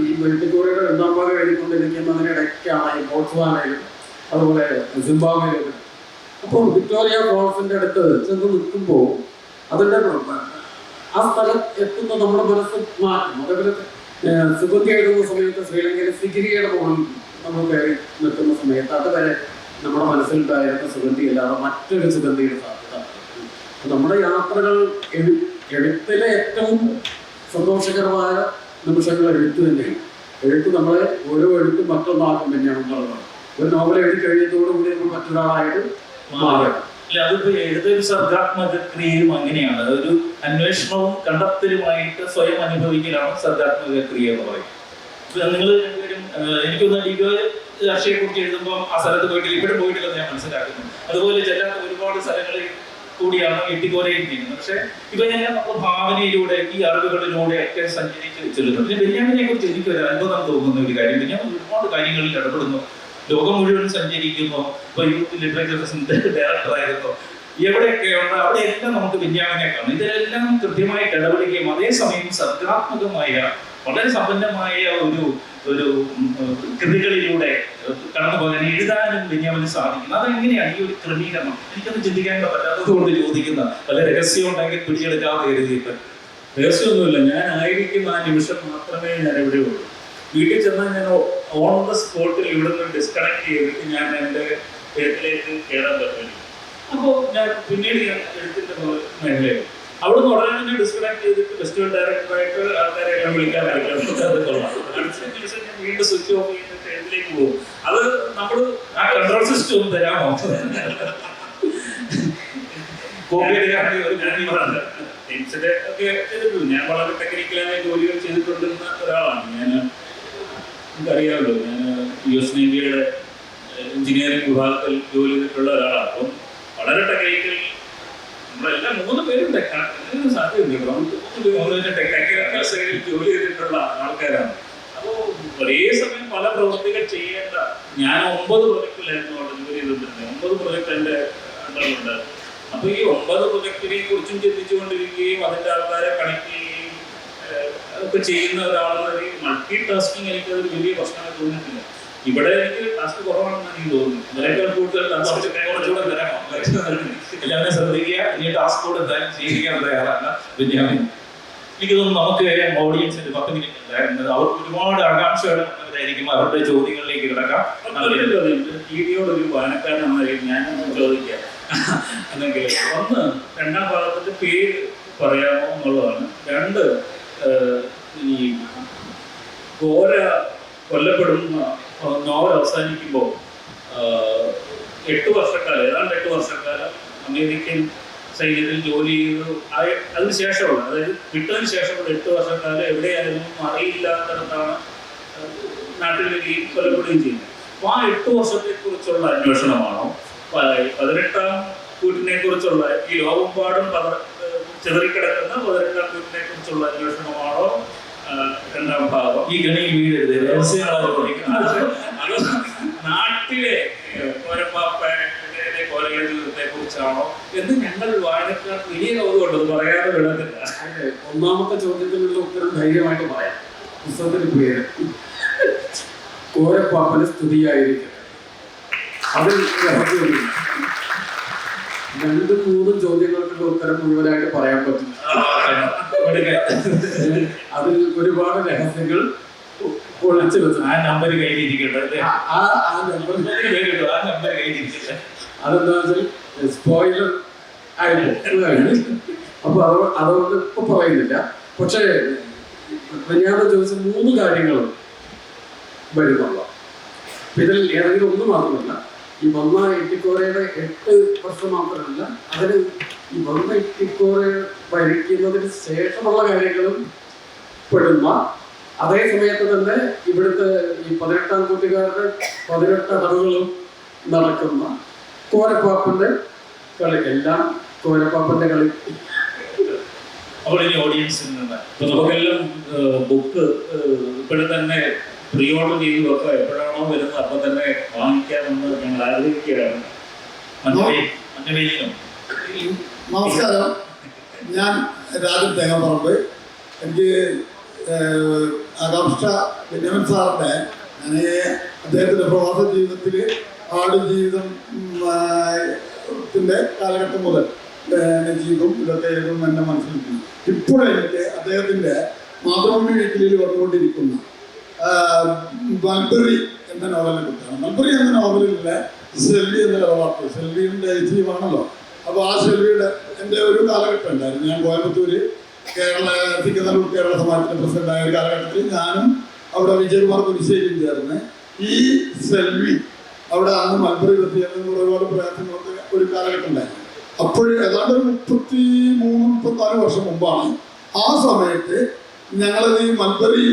ഈ വെട്ടിക്കോറയുടെ 2ാം ഭാഗം എഴുതിക്കൊണ്ടിരിക്കുന്നതിനിടയ്ക്കാണ് ഈ ബോട്സ്വാനയിലും അതുപോലെ സിംബാബ്വേയിലും. അപ്പോൾ വിക്ടോറിയ ഫോൾസിൻ്റെ അടുത്ത് ചെന്ന് നിൽക്കുമ്പോൾ അതിൻ്റെ ആ സ്ഥലം എത്തുന്ന നമ്മുടെ മനസ്സ് മാറ്റും. അതേപോലെ സുഗന്ധി എഴുതുന്ന സമയത്ത് ശ്രീലങ്കയിലെ സിഗിരിയുടെ മുകളിൽ നമ്മൾ കയറി നിൽക്കുന്ന സമയത്ത് അതുവരെ നമ്മുടെ മനസ്സിലുണ്ടായിരുന്ന സുഗന്ധി അല്ലാതെ മറ്റൊരു സുഗന്ധിയുടെ സാധ്യത. നമ്മുടെ യാത്രകൾ എഴുത്തിലെ ഏറ്റവും സന്തോഷകരമായ നിമിഷങ്ങൾ എഴുത്ത് തന്നെയാണ്. എഴുത്ത് നമ്മളെ ഓരോ എഴുത്തും മറ്റൊന്നാക്കും തന്നെയാണ് എന്നുള്ളതാണ്. ഒരു നോവൽ എഴുതി കഴിയുന്നതോടുകൂടി നമ്മൾ മറ്റൊരാളായിട്ട് മാറുക. അല്ല, അതിപ്പോ എഴുതൊരു സർഗാത്മക ക്രിയയും അങ്ങനെയാണ്. ഒരു അന്വേഷണവും കണ്ടെത്തലുമായിട്ട് സ്വയം അനുഭവിക്കലാണ് സർഗാത്മക ക്രിയ എന്ന് പറയും. നിങ്ങൾ രണ്ടുപേരും എനിക്കൊന്ന് ഡിഗോ രാഷ്ട്രീയത്തെക്കുറിച്ച് എഴുതുമ്പോൾ ആ സ്ഥലത്ത് പോയിട്ടില്ല, ഇവിടെ പോയിട്ടില്ലെന്ന് ഞാൻ മനസ്സിലാക്കുന്നു. അതുപോലെ ചെല്ലാത്ത ഒരുപാട് സ്ഥലങ്ങളിൽ കൂടിയാണ് ഇട്ടിക്കോരയിൽ നീങ്ങുന്നത്. പക്ഷെ ഇവയെല്ലാം നമ്മൾ ഭാവനയിലൂടെ ഈ അറിവുകളിലൂടെ ഒക്കെ സഞ്ചരിച്ച് ചെല്ലുന്നു. പിന്നെ ബെന്യാമിനെ കുറിച്ച് എനിക്ക് ഒരു അത്ഭുതം തോന്നുന്ന ഒരു കാര്യം, ബെന്യാമിൻ ഒരുപാട് കാര്യങ്ങളിൽ ഇടപെടുന്നു, ലോകം മുഴുവൻ സഞ്ചരിക്കുന്നു, ഇപ്പൊ യൂത്ത് ലിറ്ററേച്ചർ ഡയറക്ടറായിരുന്നു, എവിടെയൊക്കെ ഉണ്ട് അവിടെയെല്ലാം നമുക്ക് ബെന്യാമിനെ കാണും. ഇതിലെല്ലാം കൃത്യമായിട്ട് ഇടപെടുകയും അതേസമയം സർഗാത്മകമായ വളരെ സമ്പന്നമായ ഒരു കൃതികളിലൂടെ കടന്നു പോകാൻ എഴുതാനും ബെന്യാമിന് സാധിക്കുന്നു. അതെങ്ങനെയാണ് ഈ ഒരു ക്രമീകരണം? എനിക്കത് ചിന്തിക്കാൻ പറ്റാത്തത് കൊണ്ട് ചോദിക്കുന്ന, വല്ല രഹസ്യം ഉണ്ടെങ്കിൽ പിടിച്ചെടുക്കാതെ എഴുതിയിട്ട്. രഹസ്യമൊന്നുമില്ല, ഞാൻ ആയിരിക്കുന്ന ആ നിമിഷം മാത്രമേ ഞാൻ എവിടെയുള്ളൂ. വീട്ടിൽ ചെന്നാൽ ഞാൻ ഓൺ ദ സ്പോട്ടിൽ ഇവിടെ നിന്ന് ഡിസ്കണക്ട് ചെയ്തിട്ട് ഞാൻ എൻ്റെ എഴുത്തിലേക്ക് കയറാൻ പറ്റില്ല. അപ്പോൾ ഞാൻ പിന്നീട് ഞാൻ എഴുത്തിൻ്റെ മേഖലയിൽ അവിടെ നിന്ന് ഉടനെ തന്നെ ഡിസ്കണക്ട് ചെയ്തിട്ട് ഫെസ്റ്റിവൽ ഡയറക്ടറായിട്ട് ആൾക്കാരെ എല്ലാം വിളിക്കാൻ അടുത്ത ദിവസം ഞാൻ വീണ്ടും സ്വിച്ച് ഓഫ് ചെയ്തിട്ട് എഴുത്തിലേക്ക് പോകും. അത് നമ്മൾ ആ കൺട്രോൾ സിസ്റ്റം ഒന്ന് തരാമോ? ഞാൻ വളരെ ടെക്നിക്കലായ ജോലികൾ ചെയ്തിട്ടുണ്ടെന്ന ഒരാളാണ്. എനിക്കറിയാമല്ലോ, ഞാൻ US നേവിയുടെ എഞ്ചിനീയറിംഗ് വിഭാഗത്തിൽ ജോലി ചെയ്തിട്ടുള്ള ഒരാളാണ്. അപ്പം വളരെ ടെക്നിക്കൽ, നമ്മളെല്ലാം 3 പേരും സാധ്യതയുണ്ട് ടെക്നിക്കൽ സൈഡിൽ ജോലി ചെയ്തിട്ടുള്ള ആൾക്കാരാണ്. അപ്പോൾ ഒരേ സമയം പല പ്രവൃത്തികൾ ചെയ്യേണ്ട, ഞാൻ 9 പ്രൊജക്റ്റിലായിരുന്നു അവിടെ ജോലി ചെയ്തിട്ടുണ്ട്. 9 പ്രൊജക്റ്റ് എൻ്റെ അണ്ടറിലുണ്ട്. അപ്പൊ ഈ 9 പ്രൊജക്റ്റിനെ കുറിച്ചും ചിന്തിച്ചുകൊണ്ടിരിക്കുകയും അതിന്റെ ആൾക്കാരെ കണക്ട് ചെയ്യുകയും ഒക്കെ ചെയ്യുന്ന ഒരാളെന്ന മൾട്ടി ടാസ്കിങ് എനിക്കതൊരു വലിയ പ്രശ്നമായി തോന്നിയിട്ടില്ല. ഇവിടെ എനിക്ക് ടാസ്ക് കുറവാണെന്ന് എനിക്ക് തോന്നുന്നു. ഇതിനേക്കാൾ കൂടുതൽ എല്ലാവരും ശ്രദ്ധിക്കുക, ഇനി ടാസ്ക് കൂടെ എന്തായാലും ചെയ്യിക്കാൻ തയ്യാറല്ല ബെന്യാമിൻ. എനിക്ക് തോന്നുന്നു നമുക്ക് ഓഡിയൻസിന് 10 മിനിറ്റ് ഉണ്ടായിരുന്നത്, അവർക്ക് ഒരുപാട് ആകാംക്ഷകളായിരിക്കും, അവരുടെ ചോദ്യങ്ങളിലേക്ക് കിടക്കാം. ടിവിയോടൊരു വായനക്കാരനായി ഞാൻ ചോദിക്കാം എന്നെങ്കിൽ, ഒന്ന്, രണ്ടാം ഭാഗത്തിന്റെ പേര് പറയാമോ എന്നുള്ളതാണ്. 2, ഈ ഘോര കൊല്ലപ്പെടുന്ന നോവൽ അവസാനിക്കുമ്പോൾ 8 വർഷക്കാലം, ഏതാണ്ട് 8 വർഷക്കാലം അമേരിക്കൻ സൈന്യത്തിൽ ജോലി ചെയ്തു. അതിന് ശേഷമുള്ള, അതായത് വിട്ടതിന് ശേഷമുള്ള 8 വർഷക്കാലം എവിടെയായിരുന്നു അറിയില്ലാത്തടത്താണ് നാട്ടിൽ വരികയും കൊല്ലപ്പെടുകയും ചെയ്യുന്നത്. അപ്പോൾ ആ 8 വർഷത്തെക്കുറിച്ചുള്ള അന്വേഷണമാണോ, 18ാം കൂട്ടിനെ കുറിച്ചുള്ള ഈ ലോകമെമ്പാടും ചിതറിക്കിടക്കുന്ന 18ാം കൂട്ടിനെ കുറിച്ചുള്ള അന്വേഷണമാണോ രണ്ടാം ഭാഗം? ഈ ഗണിയിൽ വീഴരുത്, നാട്ടിലെ കോരയുടെ ജീവിതത്തെ കുറിച്ചാണോ എന്ന് ഞങ്ങൾ വായനക്കാർക്ക് വലിയ കൗതുകമുണ്ട്, പറയാതെ വിടത്തില്ല. ഒന്നാമത്തെ ചോദ്യത്തിനുള്ള ഉത്തരം ധൈര്യമായിട്ട് പറയാം. പുസ്തകത്തിന് പേര് കോരപ്പാപ്പന് സ്തുതിയായിരിക്കട്ടെ. അതിൽ 2-3 ചോദ്യങ്ങൾക്കുള്ള ഉത്തരം മുഴുവനായിട്ട് പറയാൻ പറ്റില്ല. അതിൽ ഒരുപാട് രഹസ്യങ്ങൾ ഒളിച്ചു വെച്ചു. ആ നമ്പർ കയ്യിലിരിക്കട്ടെ, അതെന്താ വെച്ചാൽ സ്പോയിലർ ആയിപ്പോ. അപ്പൊ അതുകൊണ്ട് ഇപ്പൊ പറയുന്നില്ല. പക്ഷേ ഞാൻ ചോദിച്ച 3 കാര്യങ്ങൾ വരുന്നുള്ള ഇതിൽ ഏതെങ്കിലും ഒന്ന് മാത്രമല്ല. ഈ വന്ന ഇട്ടിക്കോരയുടെ 8 വർഷം മാത്രമല്ല, അതിന് ഈ വന്ന ഇട്ടിക്കോര ഭരിക്കുന്നതിന് ശേഷമുള്ള കാര്യങ്ങളും പെടുന്ന, അതേ സമയത്ത് തന്നെ ഇവിടുത്തെ ഈ 18ാം കൂട്ടുകാരുടെ 18 അടവുകളും നടക്കുന്ന കോരപ്പാപ്പന്റെ കളി, എല്ലാം കോരപ്പാപ്പന്റെ കളി. അപ്പോൾ ഇനി ഓഡിയൻസിൽ നിന്ന് നമുക്കെല്ലാം ബുക്ക് ഇവിടെ തന്നെ പ്രീ ഓർഡർ ചെയ്യുകയൊക്കെ എപ്പോഴാണോ വരുന്നത് അപ്പം തന്നെ വാങ്ങിക്കാമെന്ന് ഞങ്ങൾ ആഗ്രഹിക്കുകയാണ്. നമസ്കാരം, ഞാൻ രാജൻ തേങ്ങാപ്പറമ്പ്. എനിക്ക് ആകാംക്ഷ ബെന്യാമിൻ സാറിൻ്റെ, ഞാൻ അദ്ദേഹത്തിൻ്റെ പ്രവാസ ജീവിതത്തിൽ ആടുജീവിതത്തിൻ്റെ കാലഘട്ടം മുതൽ ജീവിതം ഇതൊക്കെ എഴുതും എന്നെ മനസ്സിലാക്കുന്നു. ഇപ്പോഴെനിക്ക് അദ്ദേഹത്തിൻ്റെ മാതൃഭൂമി വീക്കിലിൽ വന്നുകൊണ്ടിരിക്കുന്ന മൽബറി എന്ന നോവലിനെ കുറിച്ചാണ്. മൽബറി എന്ന നോവലിലെ സെൽവി എന്ന കഥാപാത്രം, സെൽവിയുടെ ഐതിഹ്യമാണല്ലോ. അപ്പോൾ ആ സെൽവിയുടെ എൻ്റെ ഒരു കാലഘട്ടം ഉണ്ടായിരുന്നു. ഞാൻ കോയമ്പത്തൂർ സിക്കനല്ലൂർ കേരള സമാജത്തിൻ്റെ പ്രസിഡൻ്റായ ഒരു കാലഘട്ടത്തിൽ ഞാനും അവിടെ വിജയകുമാർ കുരിശ്ശേരിയും ചേർന്ന് ഈ സെൽവി അവിടെ അന്ന് മൽബറി എത്തിയെന്ന് ഒരുപാട് പ്രയാസങ്ങളൊക്കെ ഒരു കാലഘട്ടം ഉണ്ടായിരുന്നു. അപ്പോൾ ഏതാണ്ട് 33-34 വർഷം മുമ്പാണ്. ആ സമയത്ത് ഞങ്ങളത് ഈ മൽബറി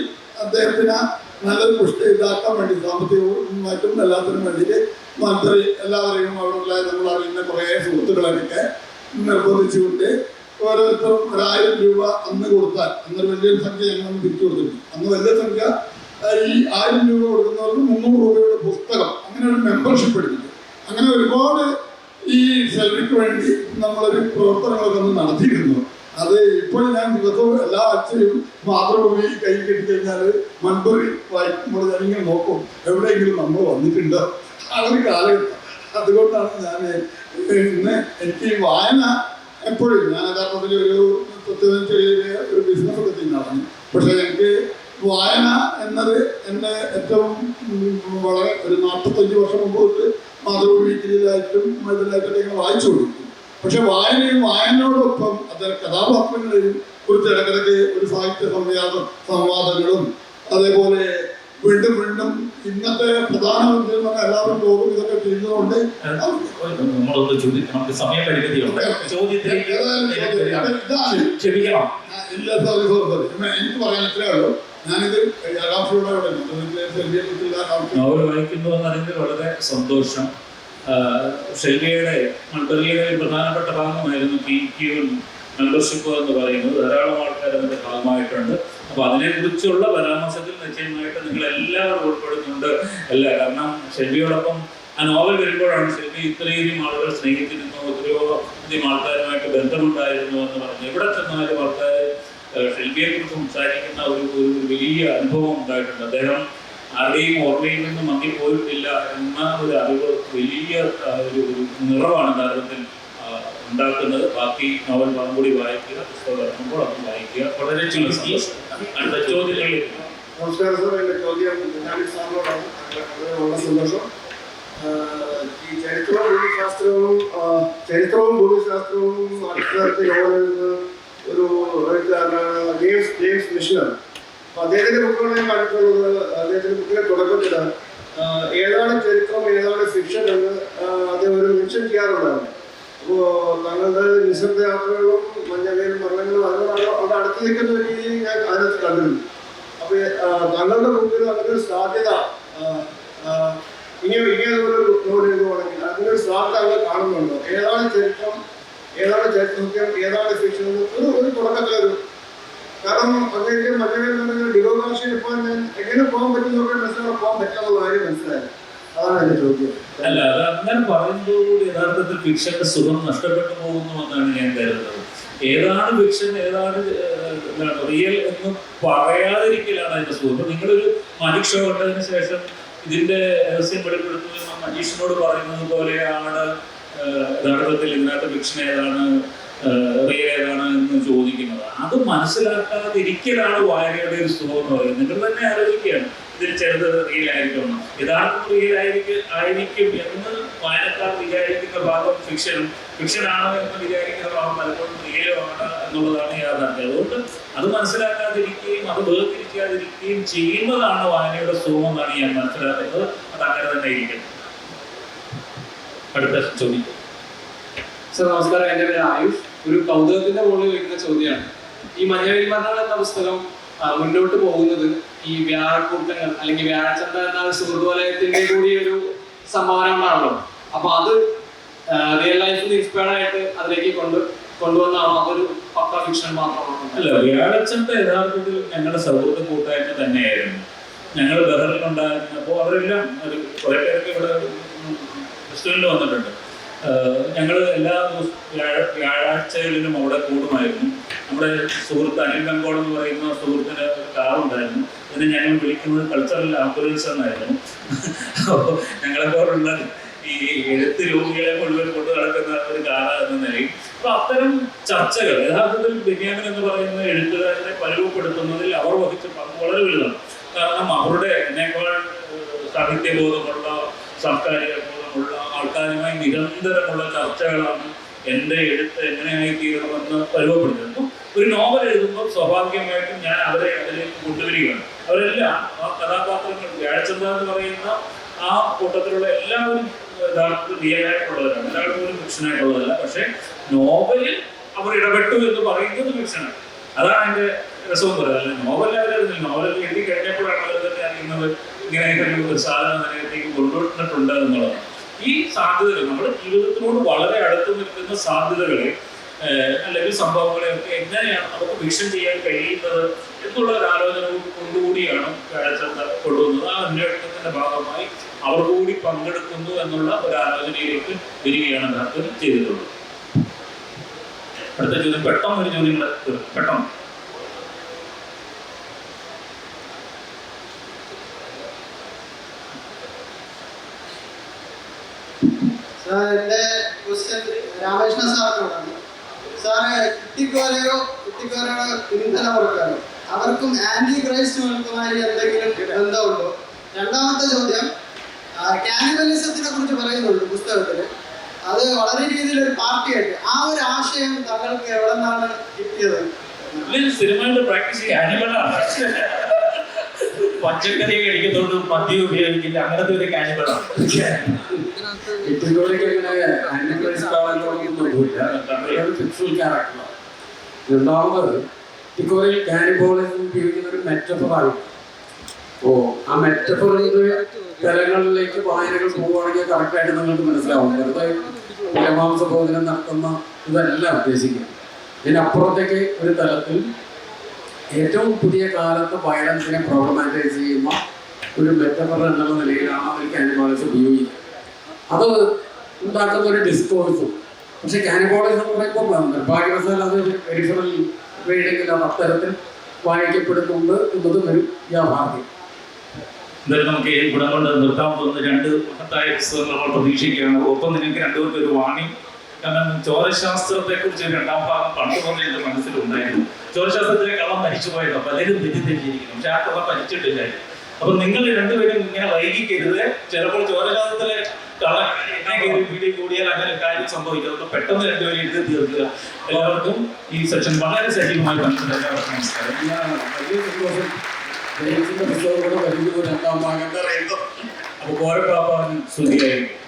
അദ്ദേഹത്തിന് നല്ലൊരു പുഷ്ടി ഇതാക്കാൻ വേണ്ടി സാമ്പത്തികവും മറ്റും എല്ലാത്തിനും വേണ്ടിയിട്ട് മന്ത്രി എല്ലാവരെയും അവിടെയുള്ള നമ്മൾ അറിയുന്ന കുറേ സുഹൃത്തുക്കളെയൊക്കെ നിർബന്ധിച്ചുകൊണ്ട് ഓരോരുത്തരും 1000 രൂപ അന്ന് കൊടുത്താൽ, അന്നൊരു വലിയൊരു സംഖ്യ ഞങ്ങളൊന്ന് തിരിച്ചു കൊടുത്തിട്ടുണ്ട്. അന്ന് വലിയ സംഖ്യ ഈ 1000 രൂപ കൊടുക്കുന്നവർക്ക് 300 രൂപയുടെ പുസ്തകം, അങ്ങനെ ഒരു മെമ്പർഷിപ്പ് എടുത്തിട്ടുണ്ട്. അങ്ങനെ ഒരുപാട് ഈ സെൽവിക്ക് വേണ്ടി നമ്മളൊരു പ്രവർത്തനങ്ങളൊക്കെ ഒന്ന് നടത്തിയിരുന്നു. അത് ഇപ്പോൾ ഞാൻ ദിവസവും എല്ലാ ആഴ്ചയും മാതൃഭൂമി കൈ കെട്ടിക്കഴിഞ്ഞാൽ മൺപറി വായിക്കുമ്പോൾ ഞാനിങ്ങനെ നോക്കും എവിടെയെങ്കിലും നമ്മൾ വന്നിട്ടുണ്ടോ ആ ഒരു കാലഘട്ടം. അതുകൊണ്ടാണ് ഞാൻ ഇന്ന് എനിക്ക് ഈ വായന എപ്പോഴും, ഞാൻ യഥാർത്ഥത്തിൽ ചെറിയ ഒരു ബിസിനസ് ഒക്കെ ചെയ്യുന്നതാണ്. പക്ഷേ എനിക്ക് വായന എന്നത് എൻ്റെ ഏറ്റവും വളരെ ഒരു 45 വർഷം മുമ്പ് തൊട്ട് മാതൃഭൂമി വീക്കിലായിട്ടും ഇതിലായിട്ടൊക്കെ ഇങ്ങനെ വായിച്ചു കൊടുക്കും. പക്ഷെ വായനയോടൊപ്പം അതിലെ കഥാപാത്രങ്ങളെയും കുറിച്ച് ഇടയ്ക്കിടയ്ക്ക് ഒരു സാഹിത്യ സംവാദങ്ങളും അതേപോലെ വീണ്ടും വീണ്ടും ഇന്നത്തെ പ്രധാനമന്ത്രി എന്ന് പറഞ്ഞാൽ എല്ലാവരും പോകും ഇതൊക്കെ ചെയ്യുന്നതുകൊണ്ട് നമ്മളൊന്ന് ചോദിക്കണം, സമയം പരിമിതിയുണ്ട്. ക്ഷമിക്കണം. ഇല്ല, സോറി, എനിക്ക് പറയാൻ ഇത്രയേ ഉള്ളൂ. ഞാനിത് ആകാംക്ഷയോടെ നോവൽ വായിക്കുന്നു എന്നതിൽ വളരെ സന്തോഷം. ഷെൽവിയുടെ മൾബറിയുടെ പ്രധാനപ്പെട്ട ഭാഗമായിരുന്നു PQ മെമ്പർഷിപ്പ് എന്ന് പറയുന്നത്. ധാരാളം ആൾക്കാർ അതിൻ്റെ ഭാഗമായിട്ടുണ്ട്. അപ്പോൾ അതിനെക്കുറിച്ചുള്ള പരാമർശത്തിൽ നിശ്ചയമായിട്ട് നിങ്ങൾ എല്ലാവരും ഉൾപ്പെടുന്നുണ്ട്. കാരണം ഷെൽവിയോടൊപ്പം ആ നോവൽ വരുമ്പോഴാണ് ഷെൽവി ഇത്രയും ആളുകൾ സ്നേഹിച്ചിരുന്നു, എത്രയോ അധികം ആൾക്കാരുമായിട്ട് ബന്ധമുണ്ടായിരുന്നു എന്ന് പറഞ്ഞു. എവിടെ ചെന്നാലും ആൾക്കാർ ഷെൽവിയെ കുറിച്ച് സംസാരിക്കുന്ന ഒരു വലിയ അനുഭവം ഉണ്ടായിട്ടുണ്ട്. അദ്ദേഹം ആരുടെയും ഓർമ്മയിൽ നിന്ന് മങ്ങിപ്പോയിട്ടില്ല എന്ന ഒരു അറിവ് വലിയ ഒരു നിറവാണ് യഥാർത്ഥത്തിൽ ഉണ്ടാക്കുന്നത്. ബാക്കി നോവൽ കൂടി വായിക്കുക, പുസ്തകം ഇറങ്ങുമ്പോൾ അത് വായിക്കുക. വളരെ ചുരുക്കി അടുത്ത ചോദ്യങ്ങളിലേക്ക്. നമസ്കാരം സാർ, എൻ്റെ ചോദ്യം സാറിനോടാണ്. വളരെ സന്തോഷം. ഈ ചരിത്രവും ഭൂമിശാസ്ത്രവും അടുത്ത നോവലെഴുതുന്ന ഒരു എഴുത്തുകാരനാണ് ജെയിംസ് മിഷണർ. അപ്പോൾ അദ്ദേഹത്തിൻ്റെ ബുക്കുകൾ ഞാൻ കണ്ടിട്ടുള്ളത്, അദ്ദേഹത്തിൻ്റെ ബുക്കിലെ തുടക്കത്തിൽ ഏതാണ് ചരിത്രം ഏതാണ് ഫിക്ഷൻ എന്ന് അദ്ദേഹം ഒരു മെൻഷൻ ചെയ്യാറുണ്ടായിരുന്നു. അപ്പോൾ താങ്കളുടെ നിശബ്ദയാത്രകളും മഞ്ഞവെയിലും മരണങ്ങളും അവിടെ അടുത്ത് നിൽക്കുന്ന ഒരു രീതിയിൽ ഞാൻ അതിനകത്ത് കണ്ടിരുന്നു. അപ്പോൾ താങ്കളുടെ മുമ്പിൽ അതിനൊരു സാധ്യത ഇങ്ങനെയൊരു നോവൽ എഴുതുവാണെങ്കിൽ അതിനൊരു സാധ്യത അങ്ങനെ കാണുന്നുണ്ടോ? ഏതാണ് ചരിത്രം സത്യം ഏതാണ് ഫിക്ഷൻ ഒരു തുടക്കത്തിലൊരു, കാരണം അദ്ദേഹത്തെ മറ്റൊരു ഡിവോകാശയിൽ പോകാൻ ഞാൻ എങ്ങനെ പോകാൻ പറ്റുന്നവരുടെ മനസ്സിലാണ് പോകാൻ പറ്റാനുള്ള കാര്യം മനസ്സിലായി. അതാണ് എൻ്റെ ചോദ്യം. അല്ല, അത് അങ്ങനെ പറയുന്നതോടുകൂടി യഥാർത്ഥത്തിൽ ഫിക്ഷന്റെ സുഖം നഷ്ടപ്പെട്ടു പോകുന്നു എന്നാണ് ഞാൻ കരുതുന്നത്. ഏതാണ് ഫിക്ഷൻ ഏതാണ് റിയൽ എന്ന് പറയാതിരിക്കലാണ് അതിന്റെ സുഖം. ഇപ്പൊ നിങ്ങളൊരു മാജിക് ഷോ കണ്ടതിന് ശേഷം ഇതിന്റെ രഹസ്യം വെളിപ്പെടുത്തുന്ന മജീഷ്യനോട് പറയുന്നത് പോലെയാണ് യഥാർത്ഥത്തിൽ ഇതിനകത്ത് ഫിക്ഷൻ ഏതാണ് റിയൽ ഏതാണ് എന്ന് ചോദിക്കുന്നത്. അത് മനസ്സിലാക്കാതിരിക്കലാണ് വായനയുടെ ഒരു സുഖം എന്ന് പറയുന്നത്. നിങ്ങൾ തന്നെ ആലോചിക്കുകയാണ് ഇതിൽ ചിലത് റിയൽ ആയിരിക്കും, യഥാർത്ഥത്തിൽ റിയൽ ആയിരിക്കും എന്ന് വായനക്കാർ വിചാരിക്കുന്ന ഭാഗം ഫിക്ഷനാണോ എന്ന് വിചാരിക്കുന്ന ഭാഗം പലപ്പോഴും റിയലുമാണ് എന്നുള്ളതാണ് യാഥാർത്ഥ്യം. അതുകൊണ്ട് അത് മനസ്സിലാക്കാതിരിക്കുകയും അത് വേർതിരിക്കാതിരിക്കുകയും ചെയ്യുന്നതാണ് വായനയുടെ സുഖം എന്നാണ് ഞാൻ മനസ്സിലാക്കുന്നത്. അത് അങ്ങനെ തന്നെ ഇരിക്കും. അടുത്ത ചോദ്യം. സർ നമസ്കാരം, എൻ്റെ പേര് ആയുഷ്. ഒരു കൗതുകത്തിന്റെ മുകളിൽ വയ്ക്കുന്ന ചോദ്യമാണ്. ഈ മഞ്ഞവെയിൽ മരണങ്ങൾ എന്ന പുസ്തകം മുന്നോട്ട് പോകുന്നത് ഈ വ്യാഴക്കൂട്ടങ്ങൾ അല്ലെങ്കിൽ വ്യാഴചന്ത എന്ന സുഹൃദ്വലയത്തിന്റെ കൂടി ഒരു സംഭാവന കൊണ്ടാണല്ലോ. അപ്പൊ അത് റിയൽ ലൈഫിൽ ഇൻസ്പയർഡ് ആയിട്ട് അതിലേക്ക് കൊണ്ടുവന്നാണോ അതൊരു പക്ക ഫിക്ഷൻ മാത്രമാണോ? അല്ല, വ്യാഴച്ചന്ത യഥാർത്ഥത്തിൽ ഞങ്ങളുടെ സൗഹൃദ കൂട്ടായ്മ തന്നെയായിരുന്നു. ഞങ്ങൾ ബഹറിലുണ്ടായിരുന്നപ്പോൾ അവരെല്ലാം ഒരു കുറെ പേരൊക്കെ ഇവിടെ റെസ്റ്റോറൻറ്റ് വന്നിട്ടുണ്ട്. ഞങ്ങൾ എല്ലാ വ്യാഴാഴ്ചകളിലും അവിടെ കൂടുമായിരുന്നു. നമ്മുടെ സുഹൃത്ത് അനിൽ ബംഗോൾ എന്ന് പറയുന്ന സുഹൃത്തിന് ഒരു കാറുണ്ടായിരുന്നു. അതിനെ ഞങ്ങൾ വിളിക്കുന്നത് കൾച്ചറൽ ആംബുലൻസ് എന്നായിരുന്നു. അപ്പോൾ ഞങ്ങളെപ്പോലുള്ള ഈ എഴുത്ത് രോഗികളെ മുഴുവൻ കൊണ്ടു നടക്കുന്ന ഒരു കാറ എന്ന നിലയിൽ അപ്പൊ അത്തരം ചർച്ചകൾ യഥാർത്ഥത്തിൽ ബെന്യാമിൻ എന്ന് പറയുന്ന എഴുത്തുകാരനെ പരിരൂപപ്പെടുത്തുന്നതിൽ അവർ വഹിച്ച പങ്ക് വളരെ വലുതാണ്. കാരണം അവരുടെ എന്നേക്കാൾ സാഹിത്യബോധമുള്ള സാംസ്കാരിക ബോധമുള്ള ആൾക്കാരുമായി നിരന്തരമുള്ള ചർച്ചകളാണ് എൻ്റെ എഴുത്ത് എങ്ങനെയായി തീരണമെന്ന് പരിരൂപപ്പെടുത്തുന്നത്. അപ്പം ഒരു നോവൽ എഴുതുമ്പോൾ സ്വാഭാവികമായിട്ടും ഞാൻ അവരെ അതിലേക്ക് കൊണ്ടുവരികയാണ്. അവരെല്ലാം ആ കഥാപാത്രങ്ങൾ വ്യാഴചന്ത എന്ന് പറയുന്ന ആ കൂട്ടത്തിലുള്ള എല്ലാവരും യഥാർത്ഥത്തിൽ റിയലായിട്ടുള്ളവരാണ്. എല്ലാവർക്കും ഒരു ഫിക്ഷനായിട്ടുള്ളതല്ല. പക്ഷേ നോവലിൽ അവർ ഇടപെട്ടു എന്ന് പറയുന്നത് ഫിക്ഷനാണ്. അതാണ് എൻ്റെ രസവും പറയാം. അല്ലെങ്കിൽ നോവൽ അവരറിഞ്ഞില്ല, നോവൽ എഴുതി കഴിഞ്ഞപ്പോഴാണ് അവർ തന്നെ അറിയുന്നത് ഇങ്ങനെ ഒരു സാധനം നിലയിലേക്ക് കൊണ്ടുവന്നിട്ടുണ്ട് എന്നുള്ളതാണ്. ഈ സാധ്യതകൾ നമ്മുടെ ജീവിതത്തിനോട് വളരെ അടുത്ത് നിൽക്കുന്ന സാധ്യതകളെ അല്ലെങ്കിൽ സംഭവങ്ങളെ ഒക്കെ എങ്ങനെയാണ് നമുക്ക് വിഷൻ ചെയ്യാൻ കഴിയുന്നത് എന്നുള്ള ഒരു ആലോചന കൊണ്ടുകൂടിയാണ് വ്യാഴച്ചന്ത കൊണ്ടുവന്നത്. ആ അന്വേഷണത്തിന്റെ ഭാഗമായി അവർ കൂടി പങ്കെടുക്കുന്നു എന്നുള്ള ഒരു ആലോചനയിലേക്ക് വരികയാണ് അദ്ദേഹത്തിന് ചെയ്തിട്ടുള്ളത്. അടുത്ത ചോദ്യം പെട്ടെന്ന് ഒരു ചോദ്യം പെട്ടെന്ന്. സാർ, എൻ്റെ ക്വസ്റ്റ്യൻ രാമകൃഷ്ണ സാറിനോടാണ്. സാറ് കുട്ടിക്കോരയോ കുട്ടിക്കോരയുടെ പിൻതലമുറക്കാരോ അവർക്കും ആന്റി ക്രൈസ്റ്റുകൾക്കുമായി എന്തെങ്കിലും ബന്ധമുണ്ടോ? രണ്ടാമത്തെ ചോദ്യം, കാനിബലിസത്തിനെ കുറിച്ച് പറയുന്നുണ്ട് പുസ്തകത്തിൽ. അത് വളരെ രീതിയിലൊരു പാർട്ടിയായിട്ട് ആ ഒരു ആശയം താങ്കൾക്ക് എവിടെ നിന്നാണ് കിട്ടിയത്? സിനിമയുടെ പ്രാക്ടീസ് കാനിബലാണ്. പച്ചക്കറി കഴിക്കുന്നതുകൊണ്ട് മദ്യം ഉപയോഗിക്കില്ല, അങ്ങനത്തെ ഒരു കാനിബലാണ്. രണ്ടാമത് ടിക്കോറിൽ കാനിബോളിസം ഉപയോഗിക്കുന്ന ഒരു മെറ്റഫറാണ്. അപ്പോൾ ആ മെറ്റഫറിൽ തലങ്ങളിലേക്ക് വായനകൾ പോവുകയാണെങ്കിൽ കറക്റ്റായിട്ട് നിങ്ങൾക്ക് മനസ്സിലാവും. വെറുതെ പരമാംസ ഭോജനം നടത്തുന്ന ഇതല്ല ഉദ്ദേശിക്കുന്നത്. ഇതിനപ്പുറത്തേക്ക് ഒരു തലത്തിൽ ഏറ്റവും പുതിയ കാലത്ത് വയലൻസിനെ പ്രോബ്ലമാറ്റൈസ് ചെയ്യുന്ന ഒരു മെറ്റഫർ എന്നുള്ള നിലയിലാണ് അതിൽ കാനിബോളിസം ഉപയോഗിക്കുന്നത്. അത് ഉണ്ടാക്കുന്ന ഒരു ഡിസ്കോഴ്സും. പക്ഷെ കാനിബോളിസം എന്ന് പറയുമ്പോൾ നിർഭാഗ്യവശാൽ അത് പെരിഫറൽ റീഡിങ്ങിൽ അത് അത്തരത്തിൽ വായിക്കപ്പെടുന്നുണ്ട് എന്നതും ഒരു യാഥാർത്ഥ്യം. എന്തായാലും നമുക്ക് ഈ ഗുണം കൊണ്ട് നിർത്താൻ പോകുന്ന 2 മഹത്തായ പുസ്തകങ്ങൾ നമ്മൾ പ്രതീക്ഷിക്കുകയാണ്. ഒപ്പം നിങ്ങൾക്ക് രണ്ടുപേർക്കും ഒരു വാണി. കാരണം ചോരശാസ്ത്രത്തെക്കുറിച്ച് 2ാം ഭാഗം പണ്ട് പോലെ എൻ്റെ മനസ്സിലുണ്ടായിരുന്നു. ചോരശാസ്ത്രത്തിലെ കളം മരിച്ചു പോയതോ പലരും തെറ്റിദ്ധരിച്ചിരിക്കുന്നു, പക്ഷെ ആ കളം മരിച്ചിട്ടില്ലായിരുന്നു. അപ്പൊ നിങ്ങൾ രണ്ടുപേരും ഇങ്ങനെ വൈകിക്കരുത്. ചിലപ്പോൾ ചോരശാസ്ത്രത്തിലെ കളം വീഡിയോ കൂടിയാൽ അങ്ങനെ കാര്യം സംഭവിക്കും. അപ്പൊ പെട്ടെന്ന് രണ്ടുപേരും എഴുതി തീർക്കുക. എല്ലാവർക്കും ഈ സെഷൻ വളരെ സജീവമായി ബന്ധപ്പെട്ട എല്ലാവർക്കും നമസ്കാരം. വലിയ സന്തോഷം. പുസ്തകം കൂടെ വരുമ്പോൾ 2ാം ഭാഗം അപ്പൊ കോരപ്പാപ്പാൻ സ്തുതിയായിരിക്കും.